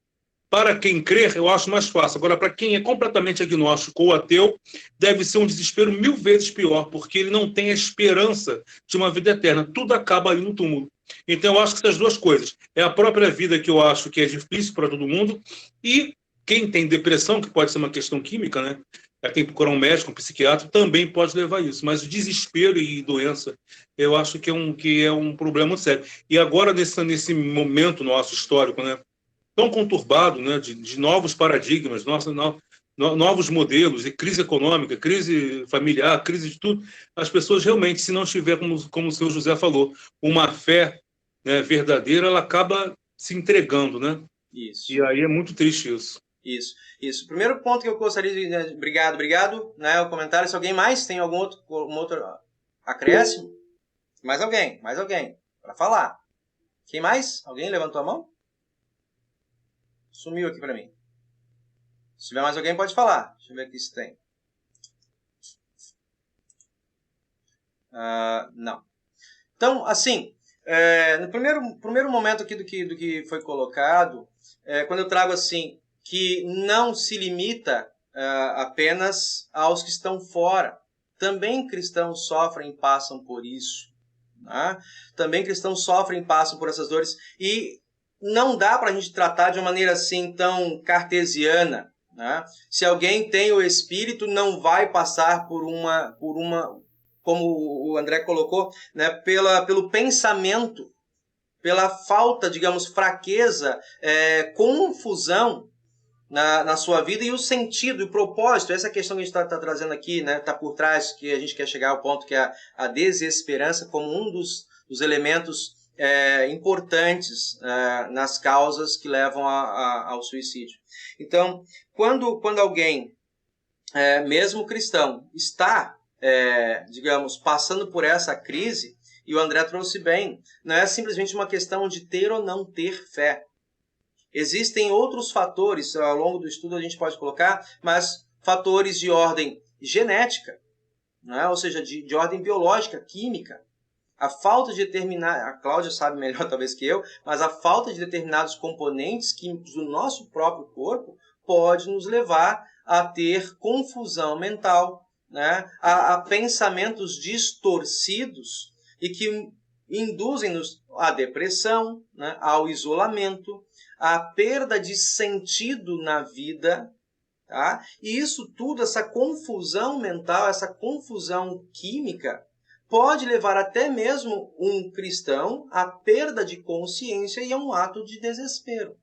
eu acho mais fácil. Agora, para quem é completamente agnóstico ou ateu, deve ser um desespero 1000 vezes pior, porque ele não tem a esperança de uma vida eterna. Tudo acaba ali no túmulo. Então, eu acho que essas duas coisas. É a própria vida, que eu acho que é difícil para todo mundo, e quem tem depressão, que pode ser uma questão química, né? quem procurar um médico, um psiquiatra, também pode levar a isso. Mas o desespero e doença, eu acho que é um problema muito sério. E agora, nesse momento nosso histórico, né, tão conturbado, né, de novos paradigmas, novos modelos, de crise econômica, crise familiar, crise de tudo, as pessoas realmente, se não tiver, como o senhor José falou, uma fé, né, verdadeira, ela acaba se entregando, né? Isso. E aí é muito triste isso. Isso. Primeiro ponto que eu gostaria de... Obrigado, né, o comentário. Se alguém mais tem algum outro acréscimo? Mais alguém para falar. Quem mais? Alguém levantou a mão? Sumiu aqui para mim. Se tiver mais alguém, pode falar. Deixa eu ver aqui se tem. Não. Então, assim, no primeiro momento aqui do que foi colocado, quando eu trago assim, que não se limita apenas aos que estão fora. Também cristãos sofrem e passam por isso. Né? Também cristãos sofrem e passam por essas dores. E não dá para a gente tratar de uma maneira assim tão cartesiana. Né? Se alguém tem o Espírito, não vai passar por uma como o André colocou, né? Pelo pensamento, pela falta, digamos, fraqueza, confusão na sua vida e o sentido e o propósito. Essa questão que a gente está trazendo aqui, né, está por trás, que a gente quer chegar ao ponto que é a desesperança como um dos elementos importantes nas causas que levam ao suicídio. Então, quando alguém, mesmo cristão, está, digamos, passando por essa crise, e o André trouxe bem, não é simplesmente uma questão de ter ou não ter fé. Existem outros fatores, ao longo do estudo a gente pode colocar, mas fatores de ordem genética, né? Ou seja, de ordem biológica, química. A falta de a Cláudia sabe melhor talvez que eu, mas a falta de determinados componentes químicos do nosso próprio corpo pode nos levar a ter confusão mental, né? a pensamentos distorcidos e que induzem-nos à depressão, né? Ao isolamento, à perda de sentido na vida. Tá? E isso tudo, essa confusão mental, essa confusão química, pode levar até mesmo um cristão à perda de consciência e a um ato de desespero.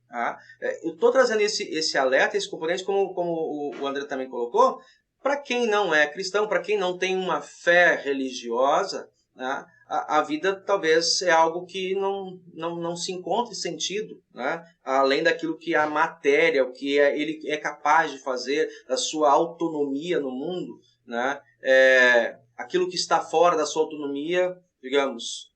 Tá? Eu estou trazendo esse alerta, esse componente, como o André também colocou, para quem não é cristão, para quem não tem uma fé religiosa, né? A vida talvez é algo que não se encontre sentido, né? Além daquilo que a matéria, o que ele é capaz de fazer, da sua autonomia no mundo, né? Aquilo que está fora da sua autonomia, digamos,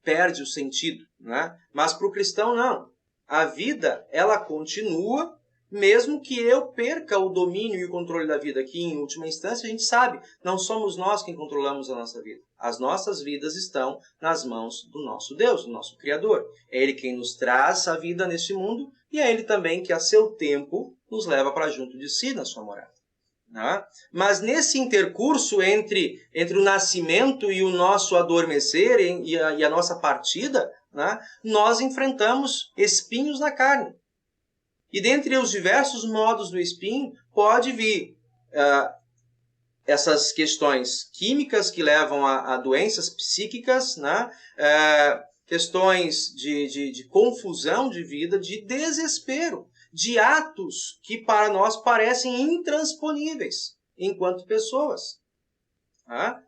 perde o sentido, né? Mas para o cristão, não. A vida, ela continua, mesmo que eu perca o domínio e o controle da vida. Aqui, em última instância, a gente sabe, não somos nós quem controlamos a nossa vida. As nossas vidas estão nas mãos do nosso Deus, do nosso Criador. É Ele quem nos traz a vida neste mundo e é Ele também que, a seu tempo, nos leva para junto de si, na sua morada. Né? Mas nesse intercurso entre o nascimento e o nosso adormecer e a nossa partida, né, nós enfrentamos espinhos na carne. E dentre os diversos modos do espinho, pode vir essas questões químicas que levam a doenças psíquicas, né? Questões de confusão de vida, de desespero, de atos que para nós parecem intransponíveis enquanto pessoas. Tá?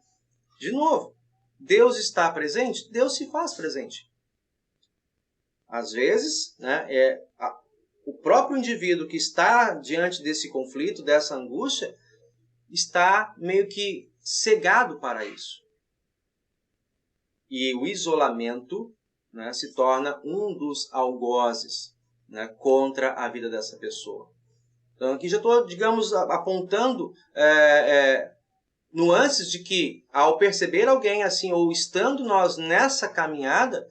De novo, Deus está presente? Deus se faz presente. Às vezes, né, o próprio indivíduo que está diante desse conflito, dessa angústia, está meio que cegado para isso. E o isolamento, né, se torna um dos algozes, né, contra a vida dessa pessoa. Então aqui já estou, digamos, apontando nuances de que, ao perceber alguém assim, ou estando nós nessa caminhada,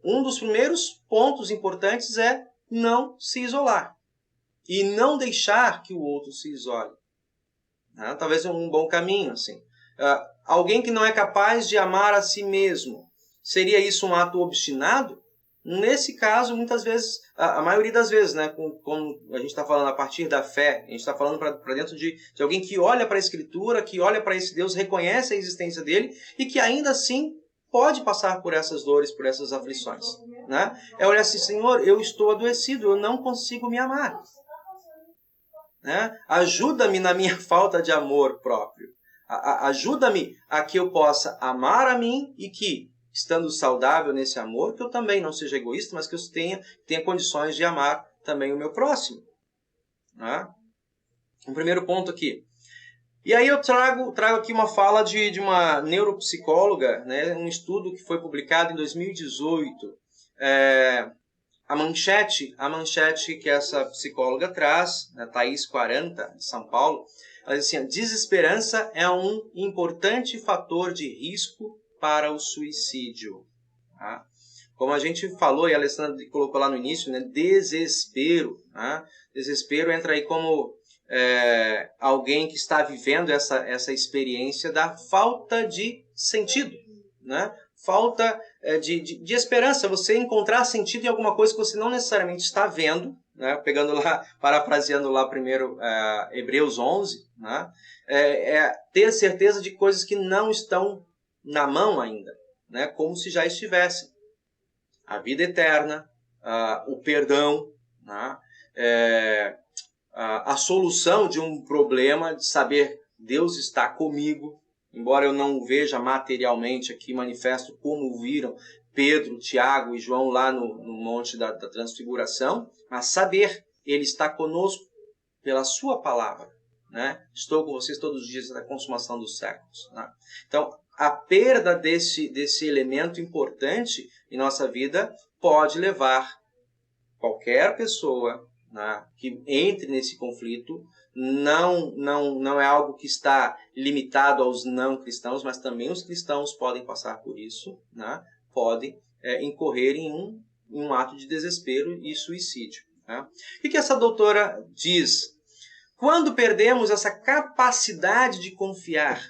um dos primeiros pontos importantes é não se isolar. E não deixar que o outro se isole. Talvez um bom caminho. Assim. Alguém que não é capaz de amar a si mesmo, seria isso um ato obstinado? Nesse caso, muitas vezes, a maioria das vezes, né, como a gente está falando a partir da fé, a gente está falando para dentro de alguém que olha para a Escritura, que olha para esse Deus, reconhece a existência dele e que ainda assim pode passar por essas dores, por essas aflições. Né? É olhar assim, Senhor, eu estou adoecido, eu não consigo me amar. Né? Ajuda-me na minha falta de amor próprio. Ajuda-me a que eu possa amar a mim e que, estando saudável nesse amor, que eu também não seja egoísta, mas que eu tenha condições de amar também o meu próximo. Né? Um primeiro ponto aqui. E aí eu trago aqui uma fala de uma neuropsicóloga, né, um estudo que foi publicado em 2018. A manchete que essa psicóloga traz, a Thaís 40, de São Paulo, ela diz assim: desesperança é um importante fator de risco para o suicídio. Tá? Como a gente falou, e a Alessandra colocou lá no início, né, desespero. Tá? Desespero entra aí como alguém que está vivendo essa experiência da falta de sentido. Né? Falta de esperança, você encontrar sentido em alguma coisa que você não necessariamente está vendo, né? Pegando lá, parafraseando lá primeiro Hebreus 11, né? Ter certeza de coisas que não estão na mão ainda, né? Como se já estivessem. A vida eterna, o perdão, né? A solução de um problema, de saber Deus está comigo, embora eu não o veja materialmente aqui manifesto como viram Pedro, Tiago e João lá no Monte da Transfiguração, mas saber, Ele está conosco pela sua palavra. Né? Estou com vocês todos os dias até a consumação dos séculos. Né? Então, a perda desse elemento importante em nossa vida pode levar qualquer pessoa, né, que entre nesse conflito. Não é algo que está limitado aos não cristãos, mas também os cristãos podem passar por isso, né? Podem incorrer em um ato de desespero e suicídio. Né? O que essa doutora diz? Quando perdemos essa capacidade de confiar,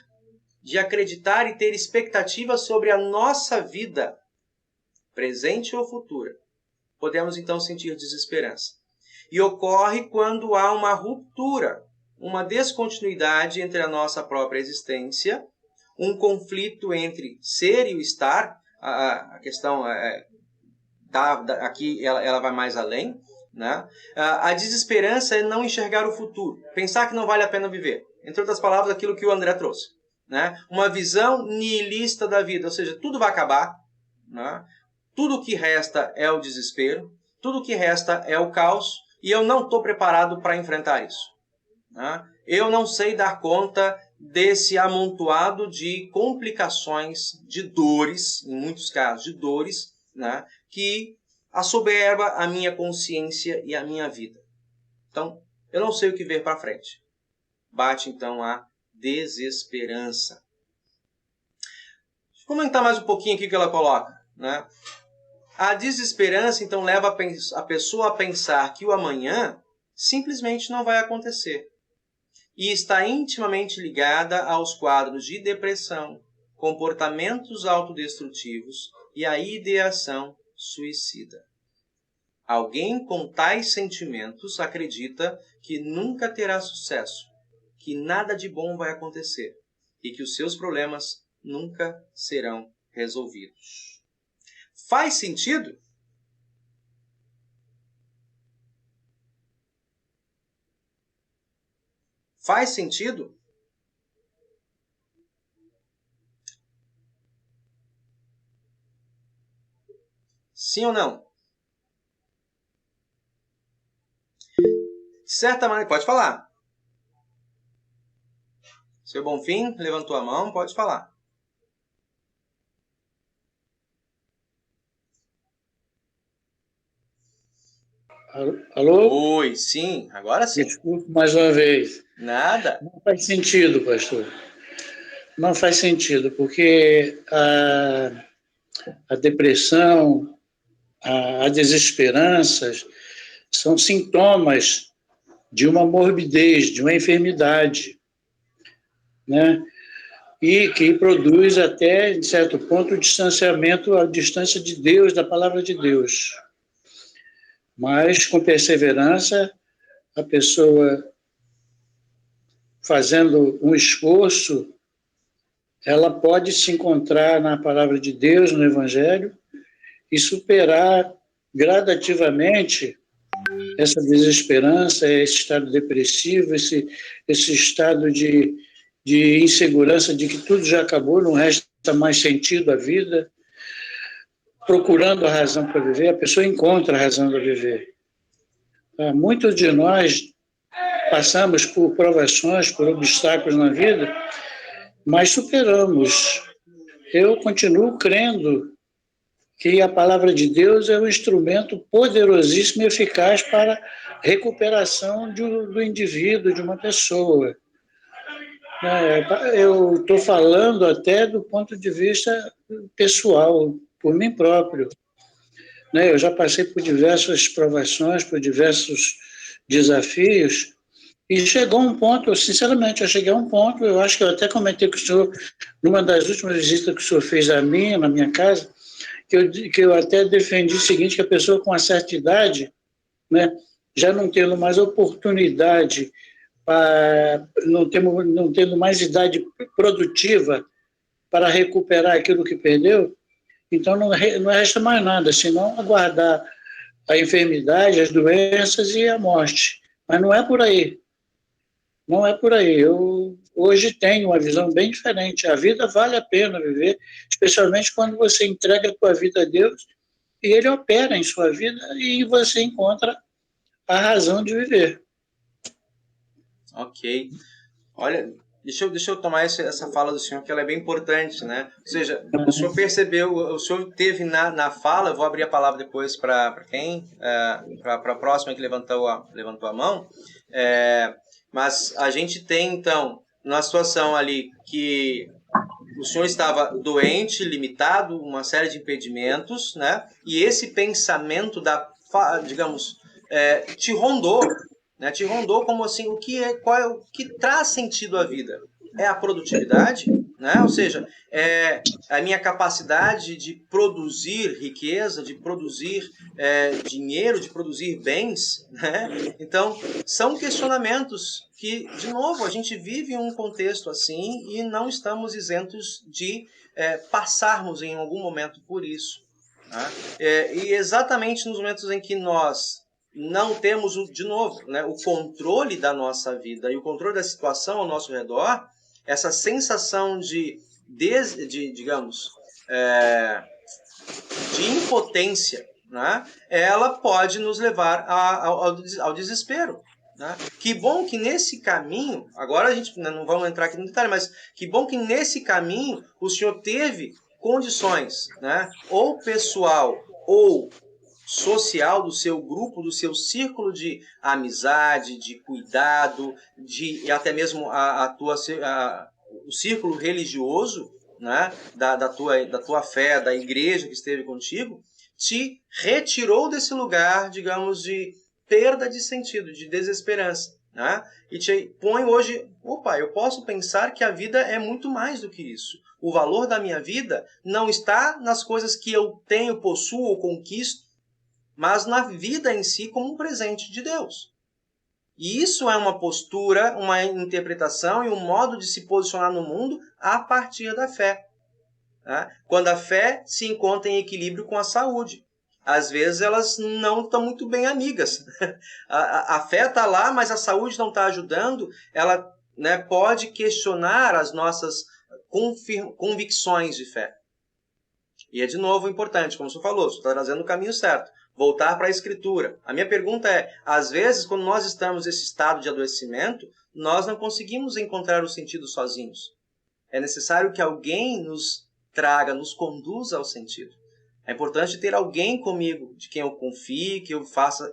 de acreditar e ter expectativa sobre a nossa vida, presente ou futura, podemos então sentir desesperança. E ocorre quando há uma ruptura, uma descontinuidade entre a nossa própria existência, um conflito entre ser e o estar. A questão aqui ela vai mais além. Né? A desesperança é não enxergar o futuro, pensar que não vale a pena viver. Entre outras palavras, aquilo que o André trouxe. Né? Uma visão nihilista da vida, ou seja, tudo vai acabar. Né? Tudo o que resta é o desespero, tudo o que resta é o caos. E eu não estou preparado para enfrentar isso. Né? Eu não sei dar conta desse amontoado de complicações, de dores, em muitos casos de dores, né, que assoberba a minminha consciência e a minha vida. Então, eu não sei o que ver para frente. Bate, então, a desesperança. Deixa eu comentar mais um pouquinho aqui que ela coloca. Né? A desesperança, então, leva a pessoa a pensar que o amanhã simplesmente não vai acontecer. E está intimamente ligada aos quadros de depressão, comportamentos autodestrutivos e a ideação suicida. Alguém com tais sentimentos acredita que nunca terá sucesso, que nada de bom vai acontecer e que os seus problemas nunca serão resolvidos. Faz sentido? Faz sentido? Sim ou não? De certa maneira, pode falar. Seu Bonfim levantou a mão, pode falar. Alô? Oi, sim, agora sim. Desculpe mais uma vez. Nada. Não faz sentido, pastor. Não faz sentido, porque a depressão, a desesperança são sintomas de uma morbidez, de uma enfermidade. Né? e que produz até, em certo ponto, o distanciamento, a distância de Deus, da palavra de Deus. Mas, com perseverança, a pessoa fazendo um esforço, ela pode se encontrar na palavra de Deus, no Evangelho, e superar gradativamente essa desesperança, esse estado depressivo, esse estado de insegurança, de que tudo já acabou, não resta mais sentido à vida, procurando a razão para viver, a pessoa encontra a razão para viver. Muitos de nós passamos por provações, por obstáculos na vida, mas superamos. Eu continuo crendo que a palavra de Deus é um instrumento poderosíssimo e eficaz para a recuperação do indivíduo, de uma pessoa. Eu estou falando até do ponto de vista pessoal, por mim próprio. Eu já passei por diversas provações, por diversos desafios, e chegou um ponto, sinceramente, eu cheguei a um ponto, eu acho que eu até comentei com o senhor, numa das últimas visitas que o senhor fez a mim, na minha casa, que eu até defendi o seguinte, que a pessoa com uma certa idade, já não tendo mais oportunidade, não tendo mais idade produtiva para recuperar aquilo que perdeu, então não resta mais nada, senão aguardar a enfermidade, as doenças e a morte. Mas não é por aí. Não é por aí. Eu hoje tenho uma visão bem diferente. A vida vale a pena viver, especialmente quando você entrega a tua vida a Deus e Ele opera em sua vida e você encontra a razão de viver. Ok. Olha, deixa eu tomar essa fala do senhor, que ela é bem importante, né? Ou seja, o senhor percebeu, o senhor teve na fala, eu vou abrir a palavra depois para quem? Para a próxima que levantou a mão. Mas a gente tem, então, uma situação ali que o senhor estava doente, limitado, uma série de impedimentos, né? E esse pensamento te rondou, né? Te rondou como assim, o que traz sentido à vida? É a produtividade, né? Ou seja, é a minha capacidade de produzir riqueza, de produzir dinheiro, de produzir bens, né? Então, são questionamentos que, de novo, a gente vive em um contexto assim e não estamos isentos de passarmos em algum momento por isso, né? E exatamente nos momentos em que nós não temos, de novo, né, o controle da nossa vida e o controle da situação ao nosso redor, essa sensação de impotência, né, ela pode nos levar ao desespero. Né? Que bom que nesse caminho, agora a gente não vamos entrar aqui no detalhe, mas que bom que nesse caminho o senhor teve condições, né, ou pessoal ou social do seu grupo, do seu círculo de amizade, de cuidado, e até mesmo o círculo religioso, né, da tua fé, da igreja que esteve contigo, te retirou desse lugar, digamos, de perda de sentido, de desesperança, né? E te põe hoje, eu posso pensar que a vida é muito mais do que isso. O valor da minha vida não está nas coisas que eu tenho, possuo ou conquisto, mas na vida em si como um presente de Deus. E isso é uma postura, uma interpretação e um modo de se posicionar no mundo a partir da fé. Né? Quando a fé se encontra em equilíbrio com a saúde. Às vezes elas não estão muito bem amigas. A fé está lá, mas a saúde não está ajudando. Ela, né, pode questionar as nossas convicções de fé. E é de novo importante, como o senhor falou, o senhor está trazendo o caminho certo. Voltar para a Escritura. A minha pergunta é, às vezes, quando nós estamos nesse estado de adoecimento, nós não conseguimos encontrar o sentido sozinhos. É necessário que alguém nos traga, nos conduza ao sentido. É importante ter alguém comigo, de quem eu confie, que eu faça,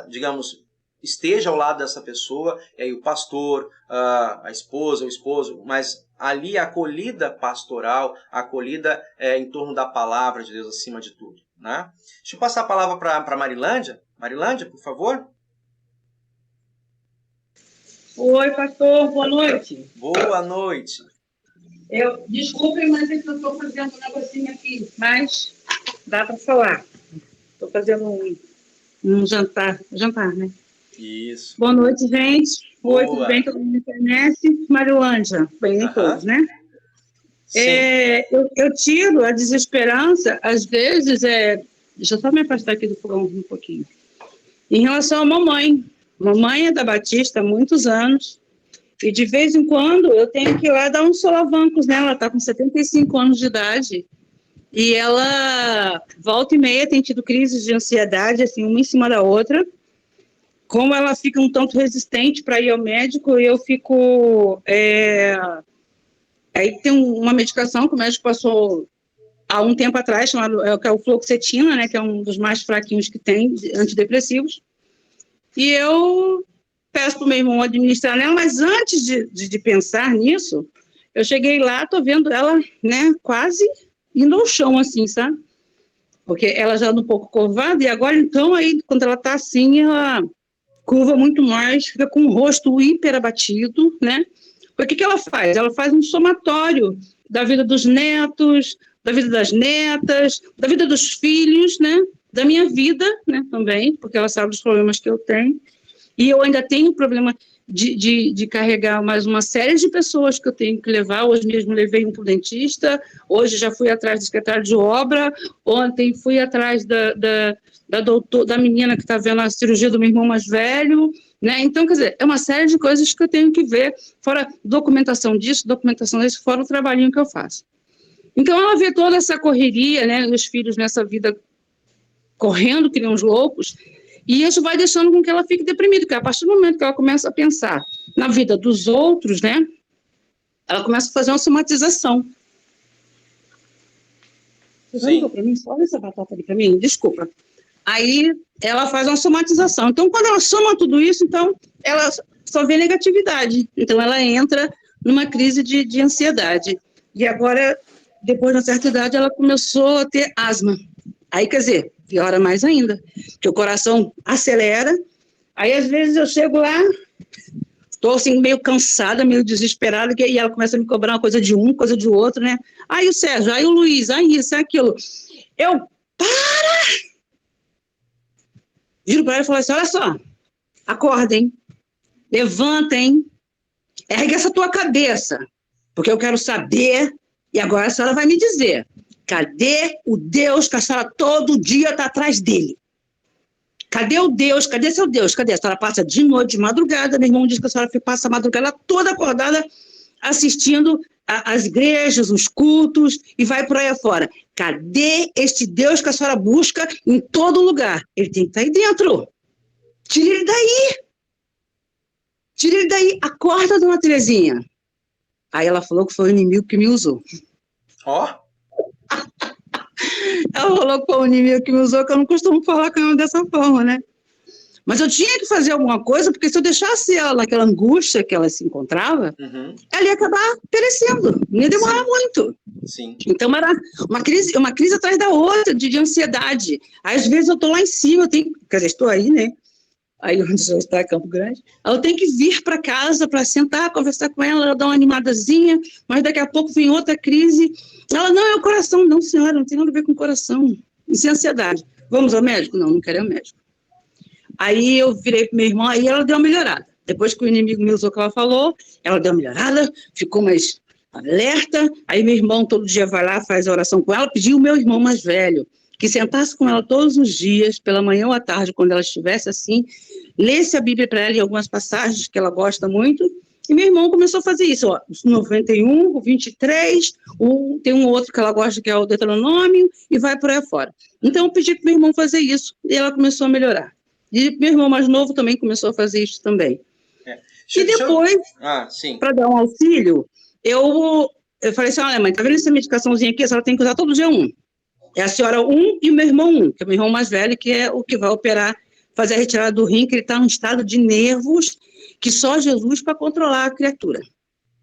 digamos, esteja ao lado dessa pessoa, e aí o pastor, a esposa, o esposo, mas ali a acolhida pastoral, a acolhida em torno da palavra de Deus acima de tudo. Né? Deixa eu passar a palavra para Marilândia. Marilândia, por favor. Oi, pastor, boa noite. Boa noite. Desculpem, mas é que eu estou fazendo um negocinho aqui, mas dá para falar. Estou fazendo um jantar, né? Isso. Boa noite, gente. Oi, tudo Boa. bem? Todo mundo me conhece? Mariolândia, bem em todos, né? Sim. Eu tiro a desesperança, às vezes, deixa eu só me afastar aqui do fogão um pouquinho. Em relação à mamãe. Mamãe é da Batista há muitos anos, e de vez em quando eu tenho que ir lá dar uns solavancos nela. Ela está com 75 anos de idade, e ela, volta e meia, tem tido crises de ansiedade, assim, uma em cima da outra. Como ela fica um tanto resistente para ir ao médico, eu fico... Aí tem uma medicação que o médico passou há um tempo atrás, que é o fluoxetina, né, que é um dos mais fraquinhos que tem, antidepressivos. E eu peço para o meu irmão administrar nela, mas antes de pensar nisso, eu cheguei lá, estou vendo ela, né, quase indo ao chão, assim, sabe? Porque ela já anda um pouco curvada, e agora, então, aí, quando ela está assim, ela curva muito mais, fica com o rosto hiper abatido, né? O que ela faz? Ela faz um somatório da vida dos netos, da vida das netas, da vida dos filhos, né? Da minha vida, né, também, porque ela sabe dos problemas que eu tenho. E eu ainda tenho problema de carregar mais uma série de pessoas que eu tenho que levar. Hoje mesmo levei um para o dentista, hoje já fui atrás do secretário de obra, ontem fui atrás da menina que está vendo a cirurgia do meu irmão mais velho, né? Então, quer dizer, é uma série de coisas que eu tenho que ver, fora documentação disso, documentação desse, fora o trabalhinho que eu faço. Então, ela vê toda essa correria, né, os filhos nessa vida correndo que nem uns loucos, e isso vai deixando com que ela fique deprimida, porque a partir do momento que ela começa a pensar na vida dos outros, né, ela começa a fazer uma somatização. Você vai para mim? Olha essa batata ali para mim, desculpa. Aí ela faz uma somatização. Então, quando ela soma tudo isso, então, ela só vê negatividade. Então, ela entra numa crise de ansiedade. E agora, depois de uma certa idade, ela começou a ter asma. Aí, quer dizer, piora mais ainda, porque o coração acelera. Aí, às vezes, eu chego lá, estou assim, meio cansada, meio desesperada, e ela começa a me cobrar uma coisa de um, coisa de outro, né? Aí o Sérgio, aí o Luiz, aí isso, aí aquilo. Eu, para! Viro para ela e falo assim, olha só, acordem, levantem, ergue essa tua cabeça, porque eu quero saber, e agora a senhora vai me dizer, cadê o Deus que a senhora todo dia está atrás dele? Cadê o Deus? Cadê seu Deus? Cadê? A senhora passa de noite, de madrugada, meu irmão diz que a senhora passa a madrugada toda acordada assistindo as igrejas, os cultos, e vai por aí afora. Cadê este Deus que a senhora busca em todo lugar? Ele tem que estar aí dentro. Tira ele daí. Tira ele daí. Acorda, dona Terezinha. Aí ela falou que foi o inimigo que me usou. Ó. Ela falou que foi o inimigo que me usou, que eu não costumo falar com ela dessa forma, né? Mas eu tinha que fazer alguma coisa, porque se eu deixasse ela naquela angústia que ela se encontrava, ela ia acabar perecendo, não ia demorar muito. Sim. Então era uma crise atrás da outra, de ansiedade. Aí, às vezes eu estou lá em cima, eu tenho, quer dizer, estou aí, né? Aí onde já está Campo Grande, eu tenho que vir para casa para sentar, conversar com ela dar uma animadazinha, mas daqui a pouco vem outra crise. Ela, não, é o coração. Não, senhora, não tem nada a ver com o coração. Isso é ansiedade. Vamos ao médico? Não, não quero ir ao médico. Aí eu virei para meu irmão, aí ela deu uma melhorada. Depois que o inimigo me usou o que ela falou, ela deu uma melhorada, ficou mais alerta. Aí meu irmão todo dia vai lá, faz a oração com ela, pediu o meu irmão mais velho que sentasse com ela todos os dias, pela manhã ou à tarde, quando ela estivesse assim, lesse a Bíblia para ela em algumas passagens que ela gosta muito, e meu irmão começou a fazer isso, ó, 91, o 23, tem um outro que ela gosta, que é o Deuteronômio, e vai por aí fora. Então, eu pedi para meu irmão fazer isso, e ela começou a melhorar. E meu irmão mais novo também começou a fazer isso também. E depois, para dar um auxílio, eu falei assim, olha, mãe, tá vendo essa medicaçãozinha aqui? A senhora tem que usar todo dia um. É a senhora um e o meu irmão um, que é o meu irmão mais velho, que é o que vai operar, fazer a retirada do rim, que ele está num estado de nervos que só Jesus para controlar a criatura,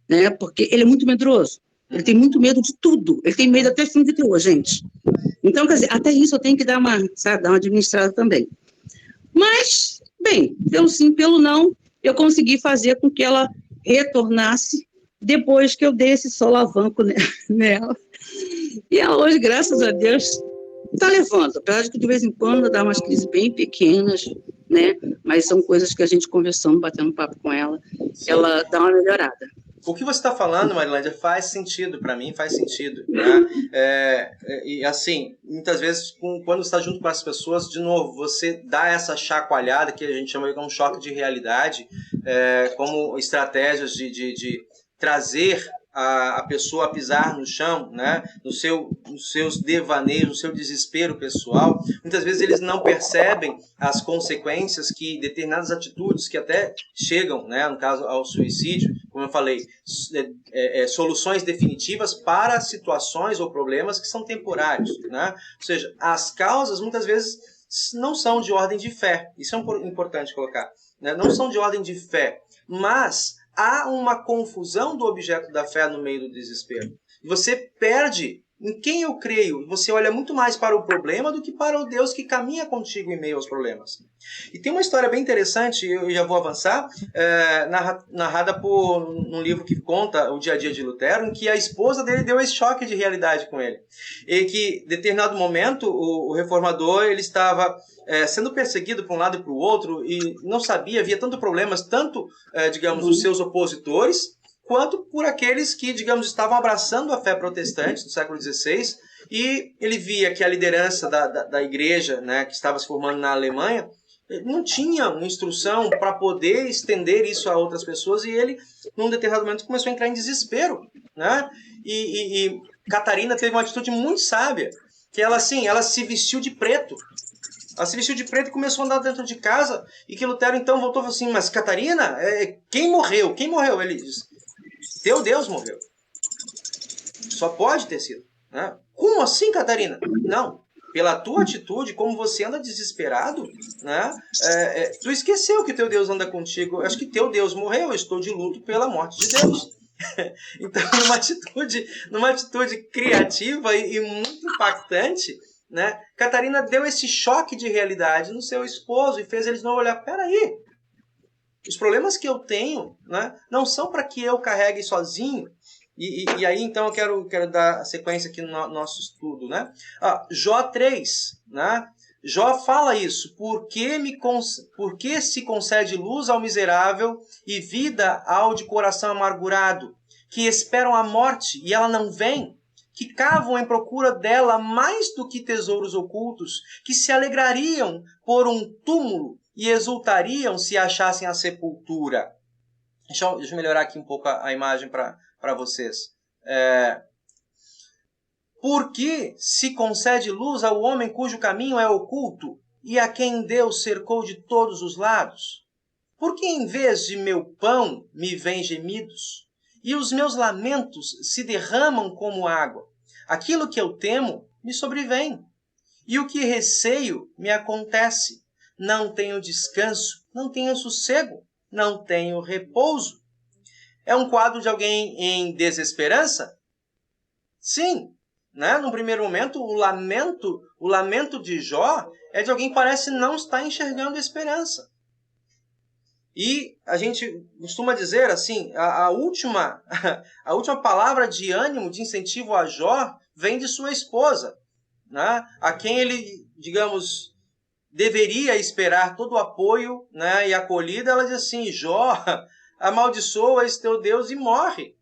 né? Porque ele é muito medroso, ele tem muito medo de tudo, ele tem medo até filme de terror, gente. Então, quer dizer, até isso eu tenho que dar uma administrada também. Mas, bem, pelo sim, pelo não, eu consegui fazer com que ela retornasse, depois que eu dei esse solavanco nela. E ela hoje, graças a Deus, está levando, apesar de que de vez em quando dá umas crises bem pequenas, né? Mas são coisas que a gente conversando, batendo papo com ela, Sim. ela dá uma melhorada. O que você está falando, Marilândia, faz sentido, para mim faz sentido, né? E assim, muitas vezes, quando você está junto com as pessoas, de novo, você dá essa chacoalhada, que a gente chama de um choque de realidade, como estratégias de trazer a pessoa a pisar no chão, né? Nos seus devaneios, no seu desespero pessoal. Muitas vezes eles não percebem as consequências que determinadas atitudes que até chegam, né? No caso, ao suicídio, como eu falei, soluções definitivas para situações ou problemas que são temporários, né? Ou seja, as causas muitas vezes não são de ordem de fé. Isso é importante colocar, né? Não são de ordem de fé, mas há uma confusão do objeto da fé no meio do desespero. Você perde em quem eu creio. Você olha muito mais para o problema do que para o Deus que caminha contigo em meio aos problemas. E tem uma história bem interessante, eu já vou avançar, narrada num livro que conta o dia a dia de Lutero, em que a esposa dele deu esse choque de realidade com ele. E que, em determinado momento, o reformador ele estava sendo perseguido para um lado e para o outro e não sabia, havia tanto problemas, tanto, digamos, os seus opositores, quanto por aqueles que, digamos, estavam abraçando a fé protestante do século XVI, e ele via que a liderança da igreja, né, que estava se formando na Alemanha, não tinha uma instrução para poder estender isso a outras pessoas, e ele, num determinado momento, começou a entrar em desespero, né? E Catarina teve uma atitude muito sábia, que ela se vestiu de preto. Ela se vestiu de preto e começou a andar dentro de casa, e que Lutero então voltou e falou assim: mas Catarina, quem morreu? Quem morreu? Ele disse: teu Deus morreu. Só pode ter sido, né? Como assim, Catarina? Não. Pela tua atitude, como você anda desesperado, né? Tu esqueceu que teu Deus anda contigo. Eu acho que teu Deus morreu. Eu estou de luto pela morte de Deus. Então, numa atitude criativa e muito impactante, né? Catarina deu esse choque de realidade no seu esposo e fez eles não olhar. Peraí, os problemas que eu tenho, né, não são para que eu carregue sozinho. E aí, então, eu quero dar sequência aqui no nosso estudo, né? Jó 3, né? Jó fala isso: por que se concede luz ao miserável e vida ao de coração amargurado, que esperam a morte e ela não vem, que cavam em procura dela mais do que tesouros ocultos, que se alegrariam por um túmulo e exultariam se achassem a sepultura. Deixa eu melhorar aqui um pouco a imagem para vocês. Porque se concede luz ao homem cujo caminho é oculto e a quem Deus cercou de todos os lados? Porque em vez de meu pão me vêm gemidos e os meus lamentos se derramam como água? Aquilo que eu temo me sobrevém e o que receio me acontece. Não tenho descanso, não tenho sossego, não tenho repouso. É um quadro de alguém em desesperança? Sim, né? No primeiro momento, o lamento de Jó é de alguém que parece não estar enxergando a esperança. E a gente costuma dizer assim, a última palavra de ânimo, de incentivo a Jó, vem de sua esposa, né? A quem ele, digamos, deveria esperar todo o apoio, né, e acolhida. Ela diz assim: Jó, amaldiçoa esse teu Deus e morre.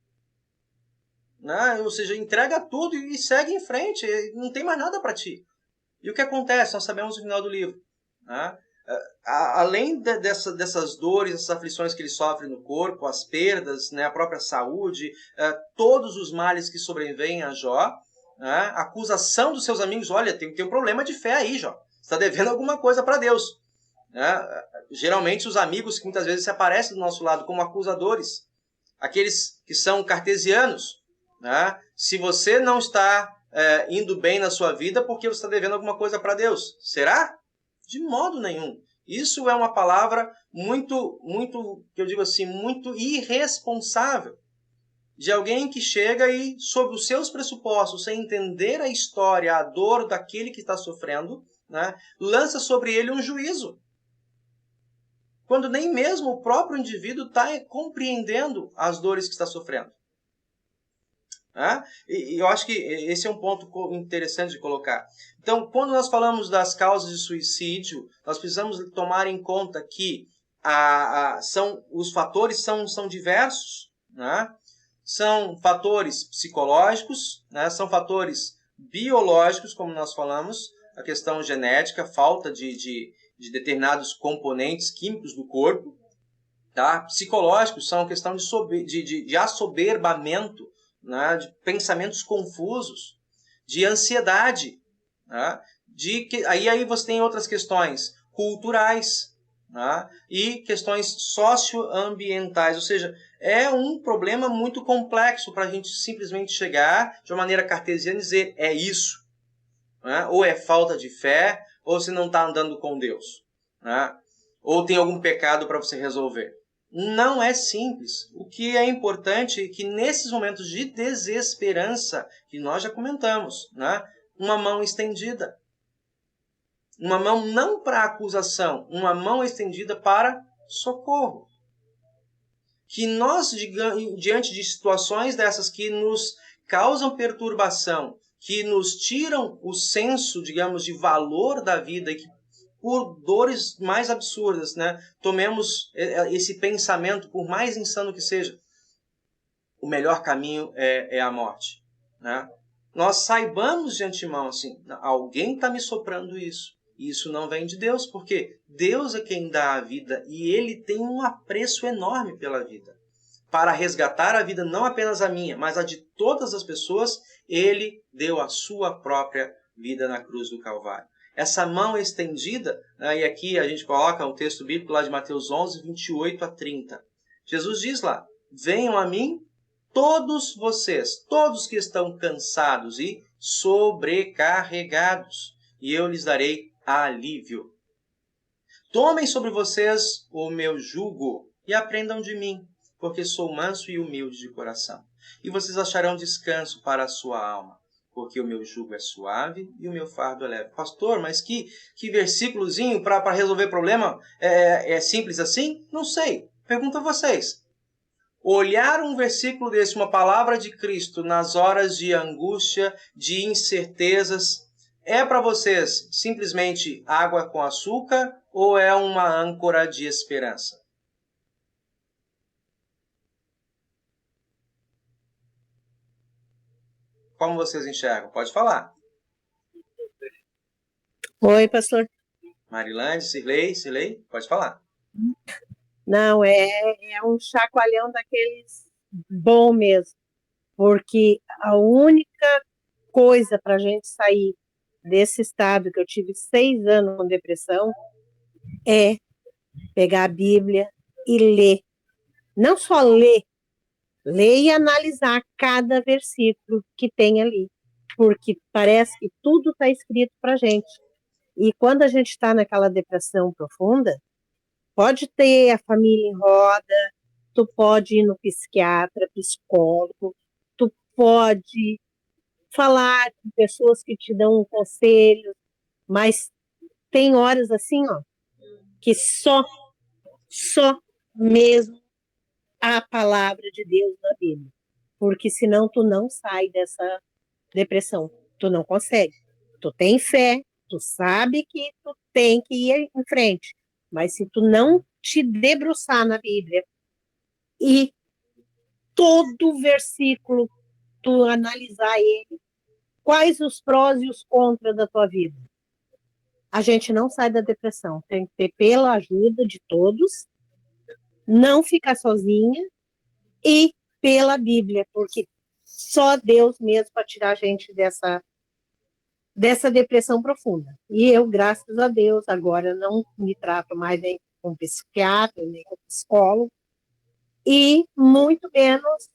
Né? Ou seja, entrega tudo e segue em frente, não tem mais nada para ti. E o que acontece? Nós sabemos no final do livro. Né? Além dessas dores, dessas aflições que ele sofre no corpo, as perdas, né, a própria saúde, todos os males que sobrevêm a Jó, né, a acusação dos seus amigos: olha, tem um problema de fé aí, Jó. Você está devendo alguma coisa para Deus. Né? Geralmente os amigos que muitas vezes se aparecem do nosso lado como acusadores, aqueles que são cartesianos, né? Se você não está indo bem na sua vida, porque você está devendo alguma coisa para Deus. Será? De modo nenhum. Isso é uma palavra muito, que eu digo assim, muito irresponsável. De alguém que chega e, sob os seus pressupostos, sem entender a história, a dor daquele que está sofrendo, né, lança sobre ele um juízo. Quando nem mesmo o próprio indivíduo está compreendendo as dores que está sofrendo. Né? E eu acho que esse é um ponto interessante de colocar. Então, quando nós falamos das causas de suicídio, nós precisamos tomar em conta que os fatores são diversos, né? São fatores psicológicos, né? São fatores biológicos, como nós falamos, a questão genética, falta de determinados componentes químicos do corpo, tá? Psicológicos são a questão de assoberbamento, né? De pensamentos confusos, de ansiedade, né? Aí você tem outras questões culturais, né? E questões socioambientais, ou seja, é um problema muito complexo para a gente simplesmente chegar de uma maneira cartesiana e dizer é isso, né? Ou é falta de fé, ou você não está andando com Deus, né? Ou tem algum pecado para você resolver. Não é simples. O que é importante é que nesses momentos de desesperança, que nós já comentamos, né? Uma mão estendida. Uma mão não para acusação, uma mão estendida para socorro. Que nós, diante de situações dessas que nos causam perturbação, que nos tiram o senso, digamos, de valor da vida e que por dores mais absurdas, né, tomemos esse pensamento, por mais insano que seja, o melhor caminho é a morte, né? Nós saibamos de antemão, assim, alguém está me soprando isso. Isso não vem de Deus, porque Deus é quem dá a vida e Ele tem um apreço enorme pela vida. Para resgatar a vida, não apenas a minha, mas a de todas as pessoas, Ele deu a sua própria vida na cruz do Calvário. Essa mão estendida, né, e aqui a gente coloca um texto bíblico lá de Mateus 11, 28 a 30. Jesus diz lá, venham a mim todos vocês, todos que estão cansados e sobrecarregados, e eu lhes darei alívio. Tomem sobre vocês o meu jugo e aprendam de mim, porque sou manso e humilde de coração. E vocês acharão descanso para a sua alma, porque o meu jugo é suave e o meu fardo é leve. Pastor, mas que versículozinho para resolver problema é simples assim? Não sei. Pergunto a vocês. Olhar um versículo desse, uma palavra de Cristo, nas horas de angústia, de incertezas, é para vocês simplesmente água com açúcar ou é uma âncora de esperança? Como vocês enxergam? Pode falar. Oi, pastor. Marilande, Cirlei, pode falar. Não, é um chacoalhão daqueles bom mesmo, porque a única coisa para a gente sair desse estado, que eu tive 6 anos com depressão, é pegar a Bíblia e ler. Não só ler e analisar cada versículo que tem ali, porque parece que tudo está escrito para a gente. E quando a gente está naquela depressão profunda, pode ter a família em roda, tu pode ir no psiquiatra, psicólogo, tu pode falar com pessoas que te dão um conselho, mas tem horas assim, ó, que só mesmo a palavra de Deus na Bíblia, porque senão tu não sai dessa depressão, tu não consegue. Tu tem fé, tu sabe que tu tem que ir em frente, mas se tu não te debruçar na Bíblia e todo versículo tu analisar ele, quais os prós e os contras da tua vida, a gente não sai da depressão. Tem que ter pela ajuda de todos, não ficar sozinha e pela Bíblia, porque só Deus mesmo para tirar a gente dessa depressão profunda. E eu, graças a Deus, agora não me trato mais nem com psiquiatra, nem com psicólogo, e muito menos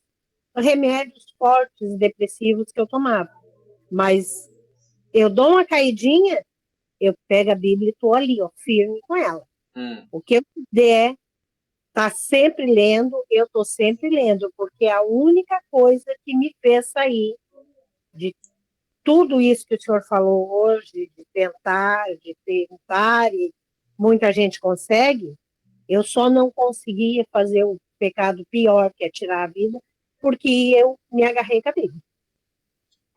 remédios fortes depressivos que eu tomava. Mas eu dou uma caidinha, eu pego a Bíblia e estou ali, ó, firme com ela. O que eu puder, tá sempre lendo, eu estou sempre lendo, porque é a única coisa que me fez sair de tudo isso que o senhor falou hoje, de tentar, de tentar, e muita gente consegue, eu só não conseguia fazer o pecado pior, que é tirar a vida, porque eu me agarrei com a Bíblia.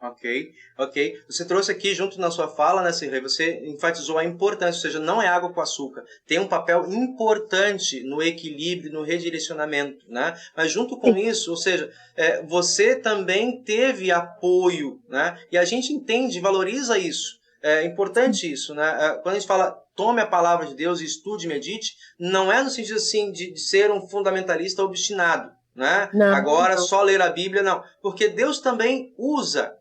Ok, ok. Você trouxe aqui, junto na sua fala, né, Cirlei, você enfatizou a importância, ou seja, não é água com açúcar. Tem um papel importante no equilíbrio, no redirecionamento, né? Mas junto com isso, ou seja, você também teve apoio, né? E a gente entende, valoriza isso. É importante isso, né? Quando a gente fala, tome a palavra de Deus e estude e medite, não é no sentido assim de ser um fundamentalista obstinado, né? Não, Agora não. só ler a Bíblia, não. Porque Deus também usa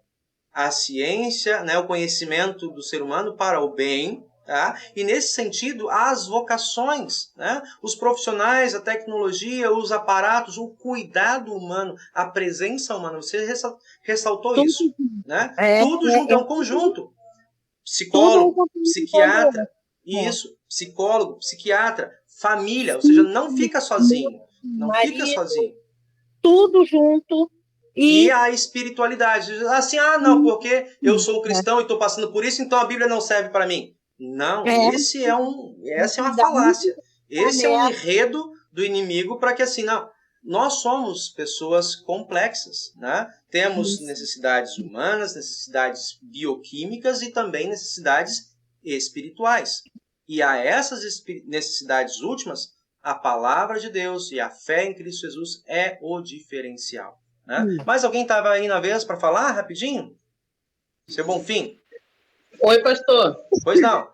a ciência, né, o conhecimento do ser humano para o bem, tá? E nesse sentido, as vocações, né? Os profissionais, a tecnologia, os aparatos, o cuidado humano, a presença humana, você ressaltou Tudo, isso, né? é, Tudo junto, é um conjunto. tudo Psicólogo, um psiquiatra, É. isso, psicólogo, psiquiatra, família, ou seja, não fica sozinho, não fica marido, sozinho. tudo junto. E a espiritualidade. Assim, não, porque eu sou cristão e estou passando por isso, então a Bíblia não serve para mim. Não, essa é uma falácia. Esse é um enredo do inimigo para que assim, não, nós somos pessoas complexas, né? Temos necessidades humanas, necessidades bioquímicas e também necessidades espirituais. E a essas necessidades últimas, a palavra de Deus e a fé em Cristo Jesus é o diferencial. Né? Mais alguém estava aí na vez para falar rapidinho? Seu Bonfim. Oi, pastor. Pois não.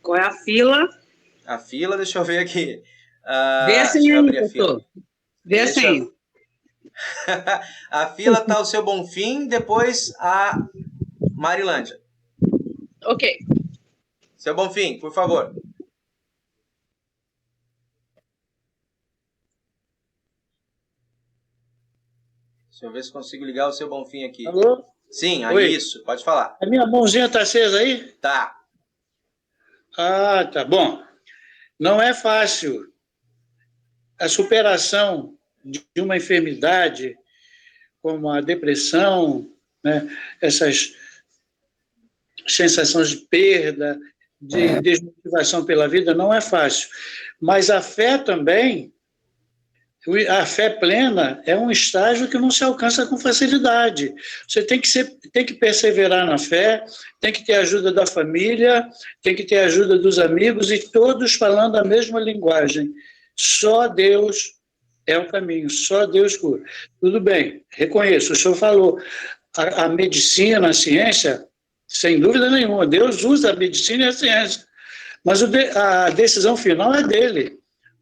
Qual é a fila? A fila, deixa eu ver aqui. Vê assim deixa eu abrir aí, a fila. pastor. Vê assim. A fila está o seu Bonfim, depois a Marilândia. Ok. Seu Bonfim, por favor. Deixa eu ver se consigo ligar o seu Bonfim aqui. Alô? Sim, Oi. isso, pode falar. A minha mãozinha está acesa aí? Tá. Ah, tá bom. Não é fácil a superação de uma enfermidade como a depressão, né? Essas sensações de perda, de desmotivação pela vida, não é fácil. Mas a fé também, a fé plena é um estágio que não se alcança com facilidade. Você tem que perseverar na fé, tem que ter a ajuda da família, tem que ter a ajuda dos amigos e todos falando a mesma linguagem. Só Deus é o caminho, só Deus cura. Tudo bem, reconheço, o senhor falou, a medicina, a ciência, sem dúvida nenhuma, Deus usa a medicina e a ciência, mas a decisão final é dele.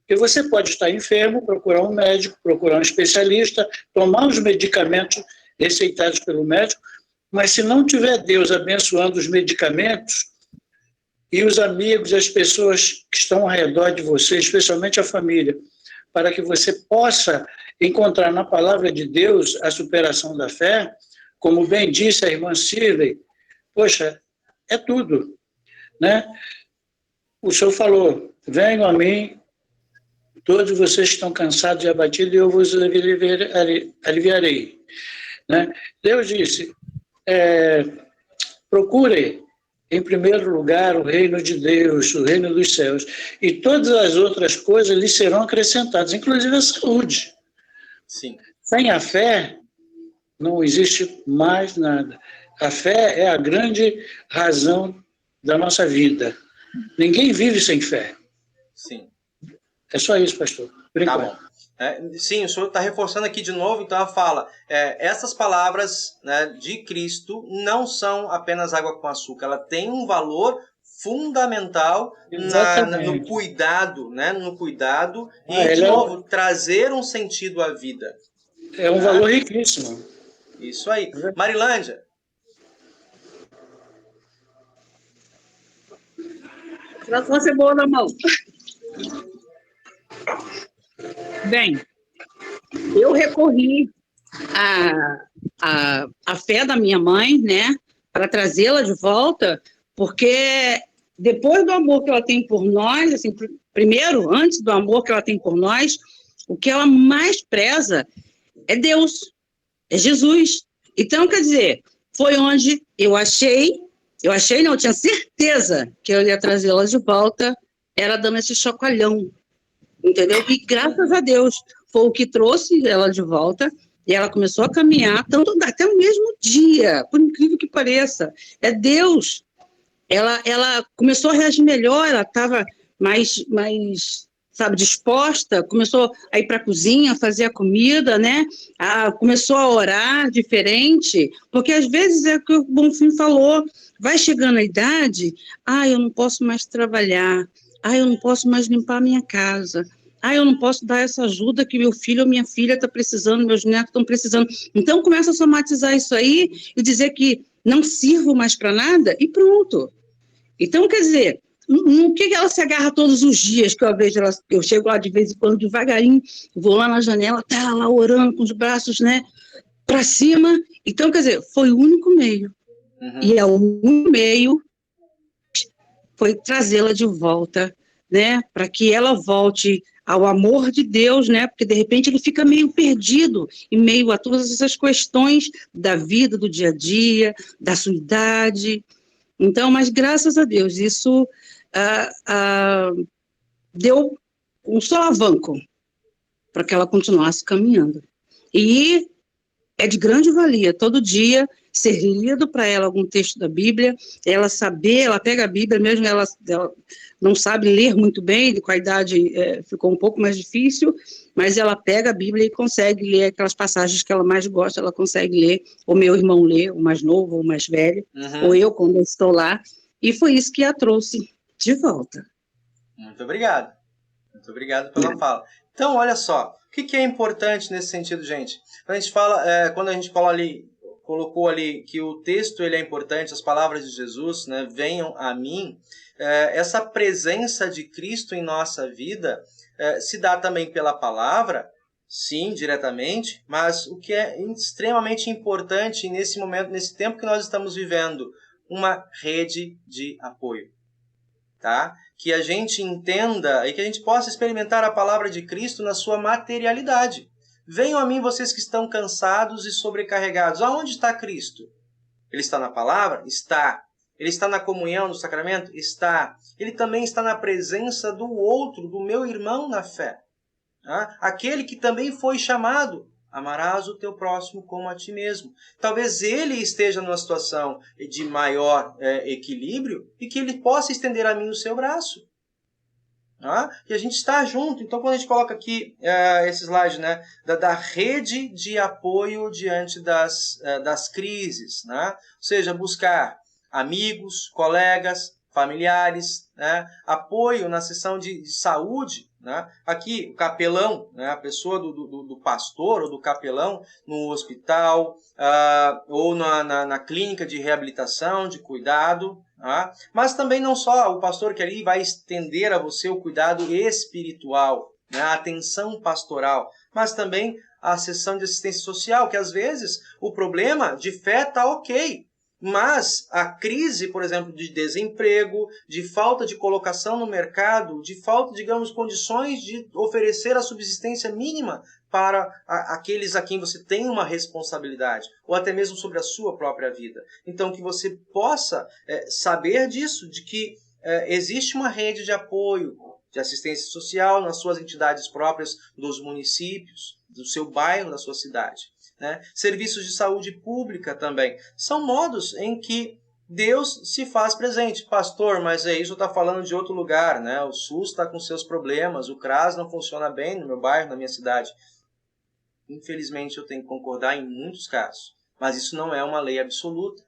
Porque você pode estar enfermo, procurar um médico, procurar um especialista, tomar os medicamentos receitados pelo médico, mas se não tiver Deus abençoando os medicamentos e os amigos, as pessoas que estão ao redor de você, especialmente a família, para que você possa encontrar na palavra de Deus a superação da fé, como bem disse a irmã Cirlei, poxa, é tudo, né? O senhor falou, venham a mim, todos vocês que estão cansados e abatidos, e eu vos aliviarei. Né? Deus disse, procure, em primeiro lugar, o reino de Deus, o reino dos céus, e todas as outras coisas lhe serão acrescentadas, inclusive a saúde. Sim. Sem a fé, não existe mais nada. A fé é a grande razão da nossa vida. Ninguém vive sem fé. Sim. É só isso, pastor. Tá bom. Sim, o senhor está reforçando aqui de novo, então ela fala, essas palavras, né, de Cristo não são apenas água com açúcar, ela tem um valor fundamental no cuidado, né, no cuidado e, de novo, trazer um sentido à vida. É um valor riquíssimo. Isso aí. Marilândia. Se fosse boa na mão. Bem, eu recorri à fé da minha mãe, né, para trazê-la de volta, porque depois do amor que ela tem por nós, assim, primeiro, antes do amor que ela tem por nós, o que ela mais preza é Deus, é Jesus. Então, quer dizer, foi onde eu tinha certeza que eu ia trazê-la de volta, era dando esse chacoalhão, entendeu? E graças a Deus foi o que trouxe ela de volta, E ela começou a caminhar, tanto até o mesmo dia, por incrível que pareça. É Deus. Ela começou a reagir melhor, ela estava mais, sabe, disposta, começou a ir para a cozinha, fazer a comida, né? Começou a orar diferente, porque às vezes é o que o Bonfim falou, vai chegando a idade, eu não posso mais trabalhar, eu não posso mais limpar a minha casa, eu não posso dar essa ajuda que meu filho ou minha filha está precisando, meus netos estão precisando. Então começa a somatizar isso aí e dizer que não sirvo mais para nada e pronto. Então, quer dizer, no que ela se agarra todos os dias, que eu vejo ela, eu chego lá de vez em quando, devagarinho, vou lá na janela, tá ela lá orando com os braços, né, para cima. Então, quer dizer, foi o único meio. E é o único meio foi trazê-la de volta, né, para que ela volte ao amor de Deus, né, porque de repente ele fica meio perdido em meio a todas essas questões da vida, do dia a dia, da sua idade. Então, mas graças a Deus, isso deu um solavanco para que ela continuasse caminhando. E é de grande valia, todo dia, ser lido para ela algum texto da Bíblia, ela saber, ela pega a Bíblia, mesmo ela não sabe ler muito bem, com a idade ficou um pouco mais difícil, mas ela pega a Bíblia e consegue ler aquelas passagens que ela mais gosta, ela consegue ler, ou meu irmão lê, o mais novo, ou o mais velho, ou eu, quando eu estou lá, e foi isso que a trouxe de volta. Muito obrigado pela fala. Então, olha só, o que é importante nesse sentido, gente? Quando a gente fala ali, colocou ali que o texto ele é importante, as palavras de Jesus, né, venham a mim, essa presença de Cristo em nossa vida se dá também pela palavra, sim, diretamente, mas o que é extremamente importante nesse momento, nesse tempo que nós estamos vivendo, uma rede de apoio. Tá? Que a gente entenda e que a gente possa experimentar a palavra de Cristo na sua materialidade. Venham a mim vocês que estão cansados e sobrecarregados. Aonde está Cristo? Ele está na palavra? Está. Ele está na comunhão do sacramento? Está. Ele também está na presença do outro, do meu irmão na fé. Tá? Aquele que também foi chamado. Amarás o teu próximo como a ti mesmo. Talvez ele esteja numa situação de maior equilíbrio e que ele possa estender a mim o seu braço. E a gente está junto. Então, quando a gente coloca aqui esse slide, né, da rede de apoio diante das crises, né? Ou seja, buscar amigos, colegas, familiares, né? Apoio na sessão de saúde. Né? Aqui, o capelão, né? A pessoa do pastor ou do capelão no hospital ou na clínica de reabilitação, de cuidado. Mas também não só o pastor que ali vai estender a você o cuidado espiritual, né? A atenção pastoral, mas também a sessão de assistência social, que às vezes o problema de fé está ok. Mas a crise, por exemplo, de desemprego, de falta de colocação no mercado, de falta, digamos, condições de oferecer a subsistência mínima para aqueles a quem você tem uma responsabilidade, ou até mesmo sobre a sua própria vida. Então, que você possa saber disso, de que existe uma rede de apoio, de assistência social nas suas entidades próprias dos municípios, do seu bairro, da sua cidade. Né? Serviços de saúde pública também. São modos em que Deus se faz presente. Pastor, mas isso está falando de outro lugar, né? O SUS está com seus problemas, o CRAS não funciona bem no meu bairro, na minha cidade. Infelizmente eu tenho que concordar em muitos casos, mas isso não é uma lei absoluta.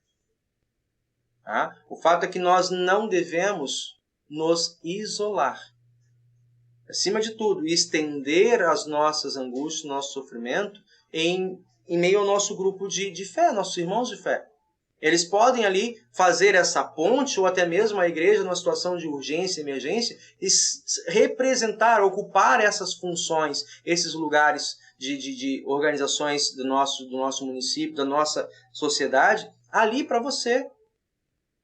Tá? O fato é que nós não devemos nos isolar. Acima de tudo, estender as nossas angústias, nosso sofrimento em meio ao nosso grupo de fé, nossos irmãos de fé. Eles podem ali fazer essa ponte, ou até mesmo a igreja, numa situação de urgência, emergência, e representar, ocupar essas funções, esses lugares de organizações do nosso município, da nossa sociedade, ali para você.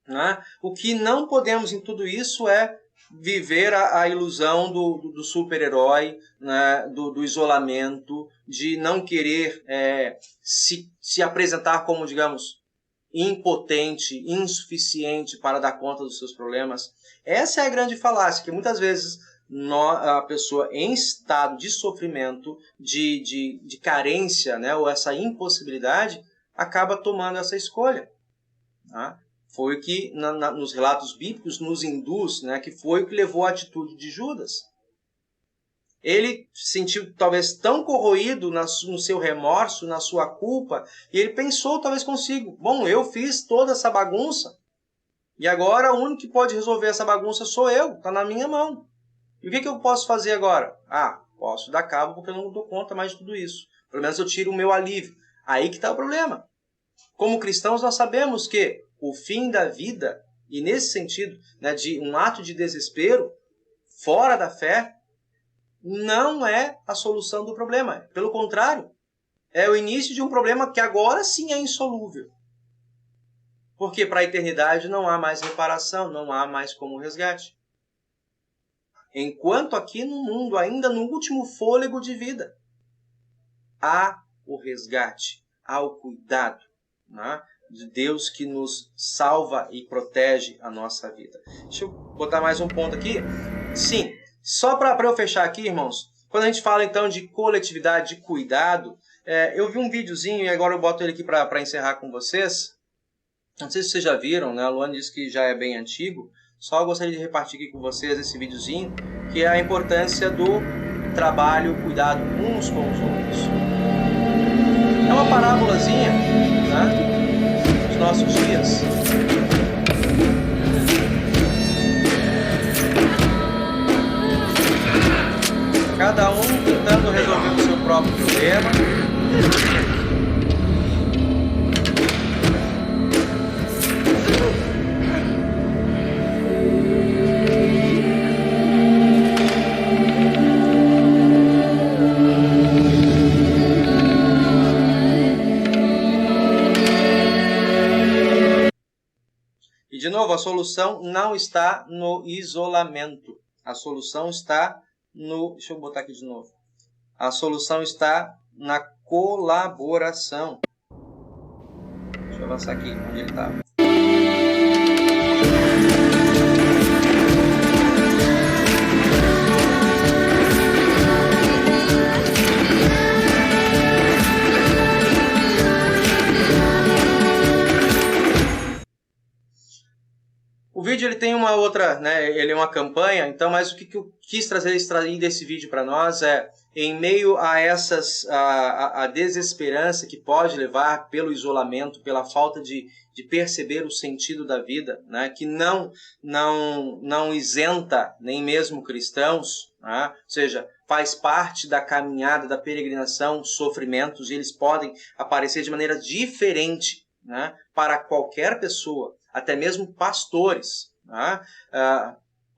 Né? O que não podemos em tudo isso é viver a ilusão do super-herói, né, do isolamento, de não querer se apresentar como, digamos, impotente, insuficiente para dar conta dos seus problemas. Essa é a grande falácia, que muitas vezes a pessoa em estado de sofrimento, de carência, né, ou essa impossibilidade, acaba tomando essa escolha. Tá? Foi o que nos relatos bíblicos nos induz, né, que foi o que levou à atitude de Judas. Ele se sentiu talvez tão corroído no seu remorso, na sua culpa, e ele pensou talvez consigo, bom, eu fiz toda essa bagunça, e agora o único que pode resolver essa bagunça sou eu, está na minha mão. E o que eu posso fazer agora? Posso dar cabo porque eu não dou conta mais de tudo isso. Pelo menos eu tiro o meu alívio. Aí que está o problema. Como cristãos nós sabemos que o fim da vida, e nesse sentido, né, de um ato de desespero, fora da fé, não é a solução do problema. Pelo contrário, é o início de um problema que agora sim é insolúvel. Porque para a eternidade não há mais reparação, não há mais como resgate. Enquanto aqui no mundo, ainda no último fôlego de vida, há o resgate, há o cuidado, né, de Deus que nos salva e protege a nossa vida. Deixa eu botar mais um ponto aqui. Sim, só para eu fechar aqui, irmãos, quando a gente fala então de coletividade, de cuidado, eu vi um videozinho e agora eu boto ele aqui para encerrar com vocês. Não sei se vocês já viram, né? A Luana disse que já é bem antigo. Só gostaria de repartir aqui com vocês esse videozinho, que é a importância do trabalho, cuidado uns com os outros. É uma parábolazinha, né, dos nossos dias. Cada um tentando resolver o seu próprio problema. E, de novo, a solução não está no isolamento. A solução está no... Deixa eu botar aqui de novo. A solução está na colaboração. Deixa eu avançar aqui onde ele estava. O vídeo ele tem uma outra, né? Ele é uma campanha, então, mas o que eu quis extrair desse vídeo para nós é, em meio a a desesperança que pode levar pelo isolamento, pela falta de perceber o sentido da vida, né? Que não isenta nem mesmo cristãos, né? Ou seja, faz parte da caminhada, da peregrinação, sofrimentos, e eles podem aparecer de maneira diferente, né? Para qualquer pessoa. Até mesmo pastores, né,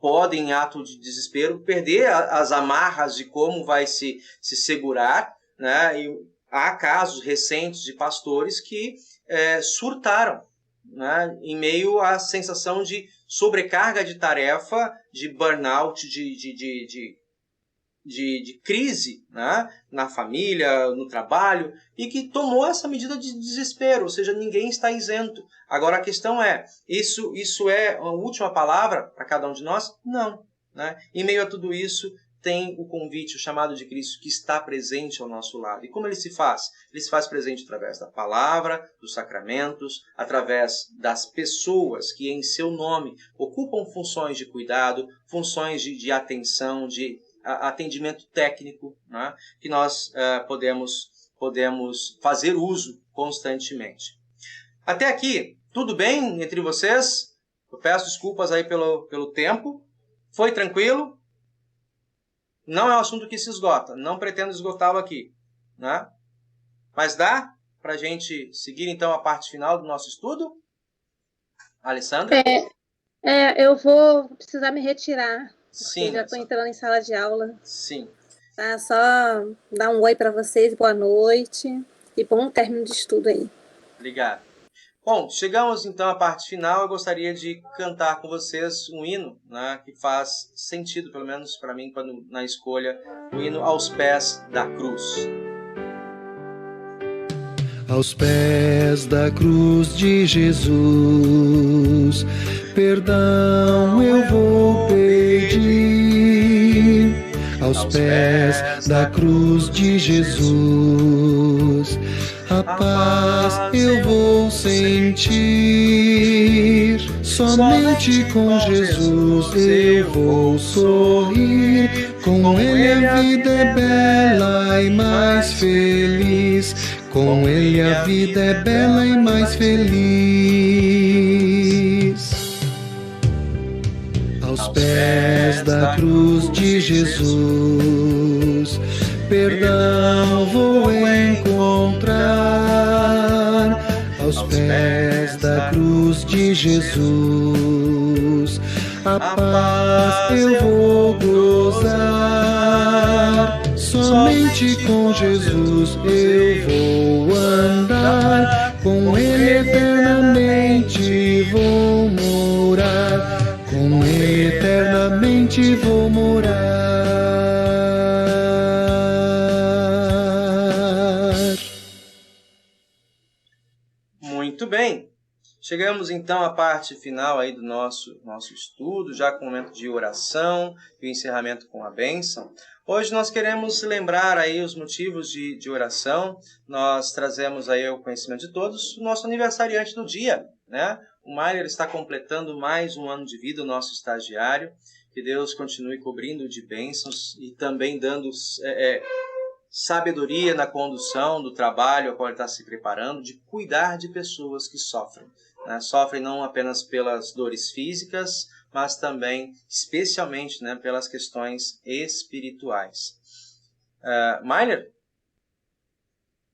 podem, em ato de desespero, perder as amarras de como vai se segurar. Né, e há casos recentes de pastores que surtaram, né, em meio à sensação de sobrecarga de tarefa, de burnout, de crise, né, na família, no trabalho, e que tomou essa medida de desespero, ou seja, ninguém está isento. Agora a questão é, isso é a última palavra para cada um de nós? Não. Né? Em meio a tudo isso, tem o convite, o chamado de Cristo, que está presente ao nosso lado. E como ele se faz? Ele se faz presente através da palavra, dos sacramentos, através das pessoas que em seu nome ocupam funções de cuidado, funções de atenção, de atendimento técnico, né, que nós podemos fazer uso constantemente. Até aqui, tudo bem entre vocês? Eu peço desculpas aí pelo tempo. Foi tranquilo? Não é um assunto que se esgota. Não pretendo esgotá-lo aqui. Né? Mas dá para a gente seguir então a parte final do nosso estudo? Alessandra? Eu vou precisar me retirar. Sim, já estou entrando em sala de aula. Sim. Tá, só dar um oi para vocês, boa noite e bom término de estudo aí. Obrigado. Bom, chegamos então à parte final. Eu gostaria de cantar com vocês um hino, né, que faz sentido, pelo menos para mim, quando na escolha, o hino Aos Pés da Cruz. Aos pés da cruz de Jesus, perdão eu vou pedir. aos pés da cruz de Jesus. A paz eu vou sentir, somente com Jesus eu vou sorrir. Com Ele a vida é bela e mais feliz, com Ele a vida é bela e mais feliz. Aos pés da cruz de Jesus, perdão vou encontrar. Aos pés da cruz de Jesus, a paz eu vou gozar. Somente com Jesus eu vou andar, com Ele eternamente vou morar, com Ele eternamente vou morar. Muito bem. Chegamos então à parte final aí do nosso estudo, já com o momento de oração e o encerramento com a bênção. Hoje nós queremos lembrar aí os motivos de oração. Nós trazemos aí ao conhecimento de todos o nosso aniversariante do dia, né? O Mailer está completando mais um ano de vida, o nosso estagiário. Que Deus continue cobrindo de bênçãos e também dando sabedoria na condução do trabalho ao qual ele está se preparando, de cuidar de pessoas que sofrem. Né? Sofrem não apenas pelas dores físicas, mas também, especialmente, né, pelas questões espirituais. Mailer?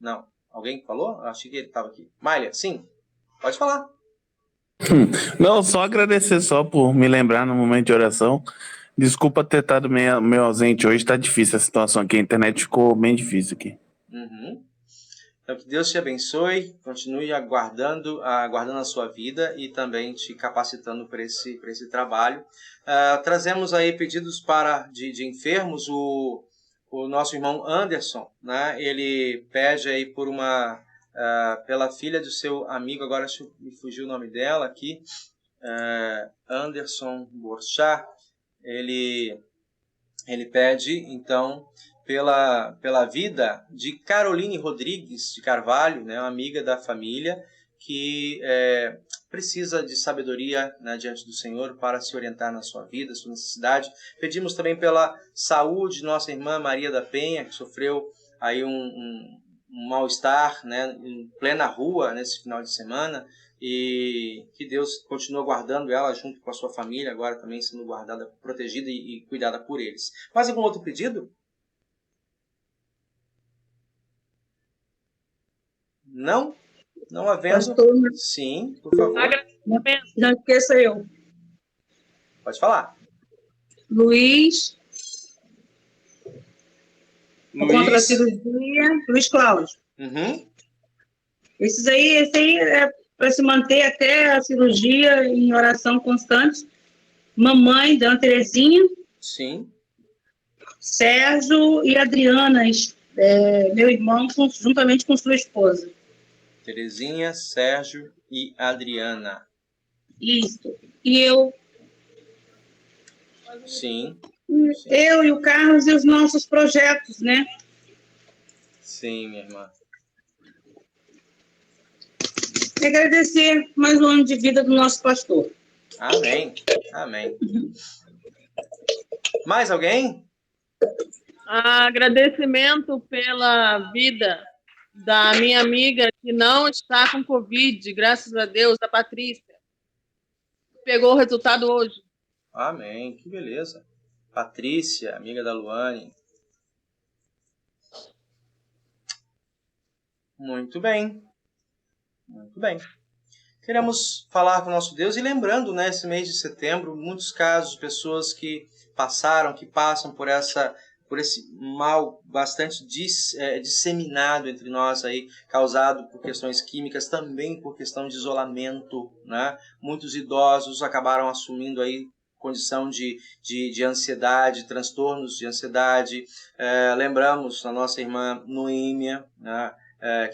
Não. Alguém falou? Eu achei que ele estava aqui. Mailer, sim. Pode falar. Não, só agradecer só por me lembrar no momento de oração. Desculpa ter estado meio ausente hoje, está difícil a situação aqui, a internet ficou bem difícil aqui. Uhum. Então que Deus te abençoe, continue aguardando a sua vida e também te capacitando para esse trabalho. Trazemos aí pedidos de enfermos, o nosso irmão Anderson, né? Ele pede aí pela filha do seu amigo, agora me fugiu o nome dela aqui, Anderson Borchat. Ele pede, então, pela vida de Caroline Rodrigues de Carvalho, né, uma amiga da família, que precisa de sabedoria, né, diante do Senhor para se orientar na sua vida, sua necessidade. Pedimos também pela saúde de nossa irmã Maria da Penha, que sofreu aí um mal-estar, né, em plena rua nesse final de semana, e que Deus continue guardando ela junto com a sua família, agora também sendo guardada, protegida e cuidada por eles. Mais algum outro pedido? Não? Não havendo? Pastor, Sim, por favor. não esqueça eu. Pode falar. Luiz contra a cirurgia, Luiz Cláudio. Uhum. Esse aí é para se manter até a cirurgia em oração constante. Mamãe, Dona Terezinha. Sim. Sérgio e Adriana, meu irmão, juntamente com sua esposa. Terezinha, Sérgio e Adriana. Isso. E eu. Sim. Eu e o Carlos e os nossos projetos, né? Sim, minha irmã. E agradecer mais um ano de vida do nosso pastor. Amém. Amém. Mais alguém? Agradecimento pela vida da minha amiga que não está com Covid, graças a Deus, a Patrícia. Pegou o resultado hoje. Amém. Que beleza. Patrícia, amiga da Luane. Muito bem. Muito bem. Queremos falar com o nosso Deus e lembrando, né, esse mês de setembro, muitos casos, pessoas que passaram, que passam por esse mal bastante disseminado entre nós aí, causado por questões químicas, também por questão de isolamento, né? Muitos idosos acabaram assumindo aí condição de ansiedade, transtornos de ansiedade. Lembramos a nossa irmã Noêmia, né?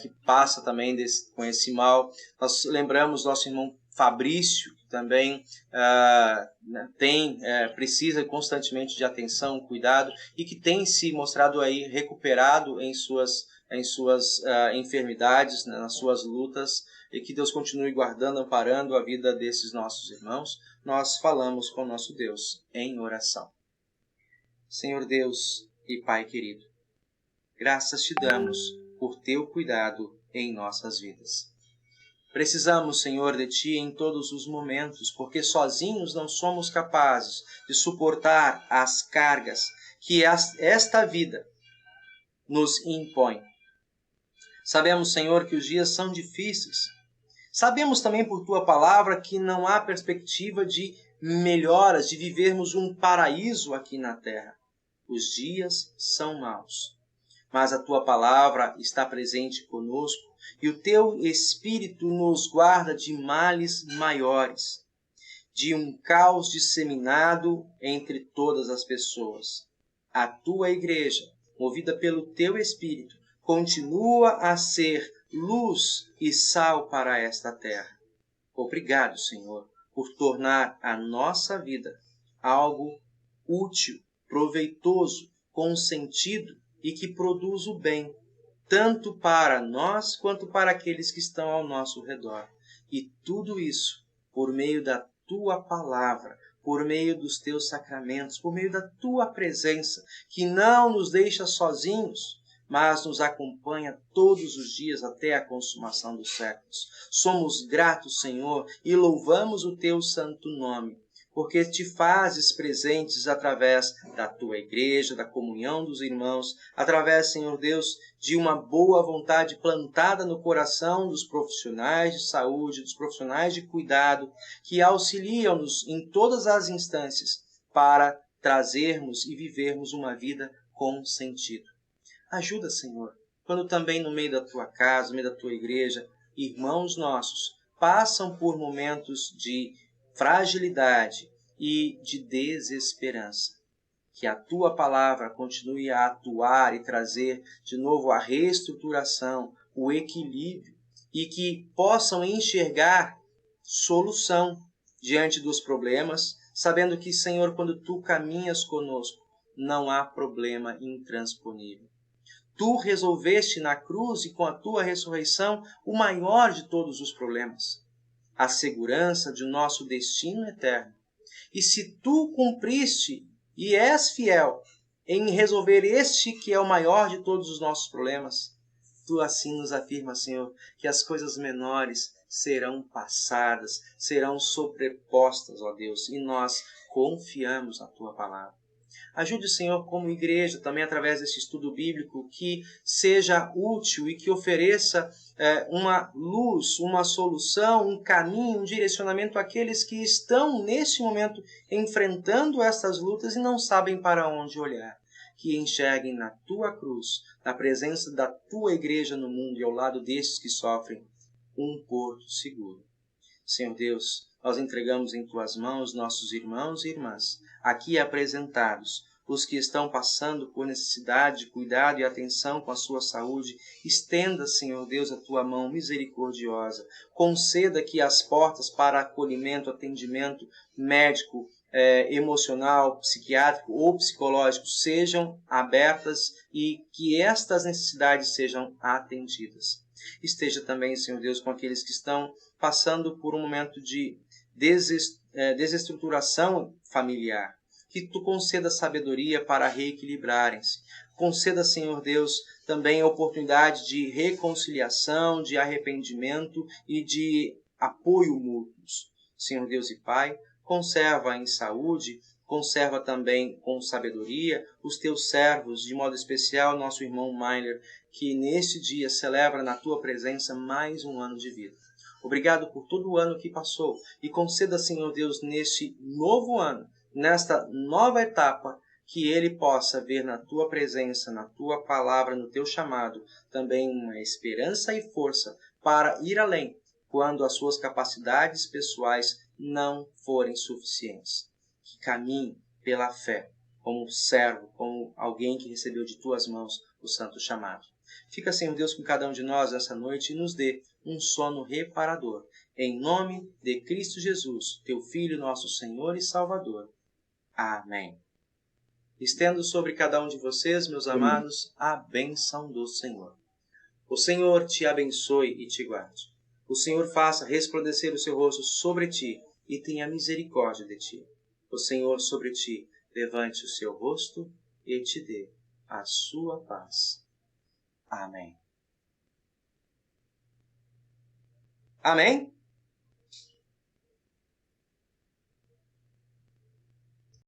Que passa também com esse mal. Nós lembramos nosso irmão Fabrício, também precisa constantemente de atenção, cuidado, e que tem se mostrado aí recuperado em suas enfermidades, nas suas lutas, e que Deus continue guardando, amparando a vida desses nossos irmãos. Nós falamos com o nosso Deus em oração. Senhor Deus e Pai querido, graças te damos por teu cuidado em nossas vidas. Precisamos, Senhor, de Ti em todos os momentos, porque sozinhos não somos capazes de suportar as cargas que esta vida nos impõe. Sabemos, Senhor, que os dias são difíceis. Sabemos também por Tua palavra que não há perspectiva de melhoras, de vivermos um paraíso aqui na terra. Os dias são maus, mas a Tua palavra está presente conosco e o Teu Espírito nos guarda de males maiores, de um caos disseminado entre todas as pessoas. A Tua Igreja, movida pelo Teu Espírito, continua a ser luz e sal para esta terra. Obrigado, Senhor, por tornar a nossa vida algo útil, proveitoso, com sentido e que produz o bem, tanto para nós quanto para aqueles que estão ao nosso redor. E tudo isso por meio da Tua palavra, por meio dos Teus sacramentos, por meio da Tua presença, que não nos deixa sozinhos, mas nos acompanha todos os dias até a consumação dos séculos. Somos gratos, Senhor, e louvamos o Teu santo nome, porque Te fazes presentes através da Tua Igreja, da comunhão dos irmãos, através, Senhor Deus, de uma boa vontade plantada no coração dos profissionais de saúde, dos profissionais de cuidado, que auxiliam-nos em todas as instâncias para trazermos e vivermos uma vida com sentido. Ajuda, Senhor, quando também no meio da Tua casa, no meio da Tua igreja, irmãos nossos passam por momentos de fragilidade e de desesperança. Que a Tua palavra continue a atuar e trazer de novo a reestruturação, o equilíbrio, e que possam enxergar solução diante dos problemas, sabendo que, Senhor, quando Tu caminhas conosco, não há problema intransponível. Tu resolveste na cruz e com a Tua ressurreição o maior de todos os problemas, a segurança de nosso destino eterno. E se Tu cumpriste e és fiel em resolver este que é o maior de todos os nossos problemas, Tu assim nos afirmas, Senhor, que as coisas menores serão passadas, serão sobrepostas, ó Deus, e nós confiamos na Tua palavra. Ajude o Senhor como igreja, também através desse estudo bíblico, que seja útil e que ofereça uma luz, uma solução, um caminho, um direcionamento àqueles que estão, neste momento, enfrentando essas lutas e não sabem para onde olhar. Que enxerguem na Tua cruz, na presença da Tua igreja no mundo e ao lado destes que sofrem, um porto seguro. Senhor Deus, nós entregamos em Tuas mãos nossos irmãos e irmãs, aqui apresentados, os que estão passando por necessidade de cuidado e atenção com a sua saúde. Estenda, Senhor Deus, a Tua mão misericordiosa. Conceda que as portas para acolhimento, atendimento médico, emocional, psiquiátrico ou psicológico sejam abertas e que estas necessidades sejam atendidas. Esteja também, Senhor Deus, com aqueles que estão passando por um momento de desestruturação familiar. Que Tu conceda sabedoria para reequilibrarem-se. Conceda, Senhor Deus, também a oportunidade de reconciliação, de arrependimento e de apoio mútuos. Senhor Deus e Pai, conserva em saúde, conserva também com sabedoria os Teus servos, de modo especial nosso irmão Mailer, que neste dia celebra na Tua presença mais um ano de vida. Obrigado por todo o ano que passou e conceda, Senhor Deus, neste novo ano, nesta nova etapa, que ele possa ver na Tua presença, na Tua palavra, no Teu chamado, também uma esperança e força para ir além, quando as suas capacidades pessoais não forem suficientes. Que caminhe pela fé, como servo, como alguém que recebeu de Tuas mãos o santo chamado. Fica, Senhor Deus, com cada um de nós essa noite e nos dê um sono reparador. Em nome de Cristo Jesus, teu Filho, nosso Senhor e Salvador. Amém. Estendo sobre cada um de vocês, meus amados, a bênção do Senhor. O Senhor te abençoe e te guarde. O Senhor faça resplandecer o seu rosto sobre ti e tenha misericórdia de ti. O Senhor sobre ti levante o seu rosto e te dê a sua paz. Amém. Amém?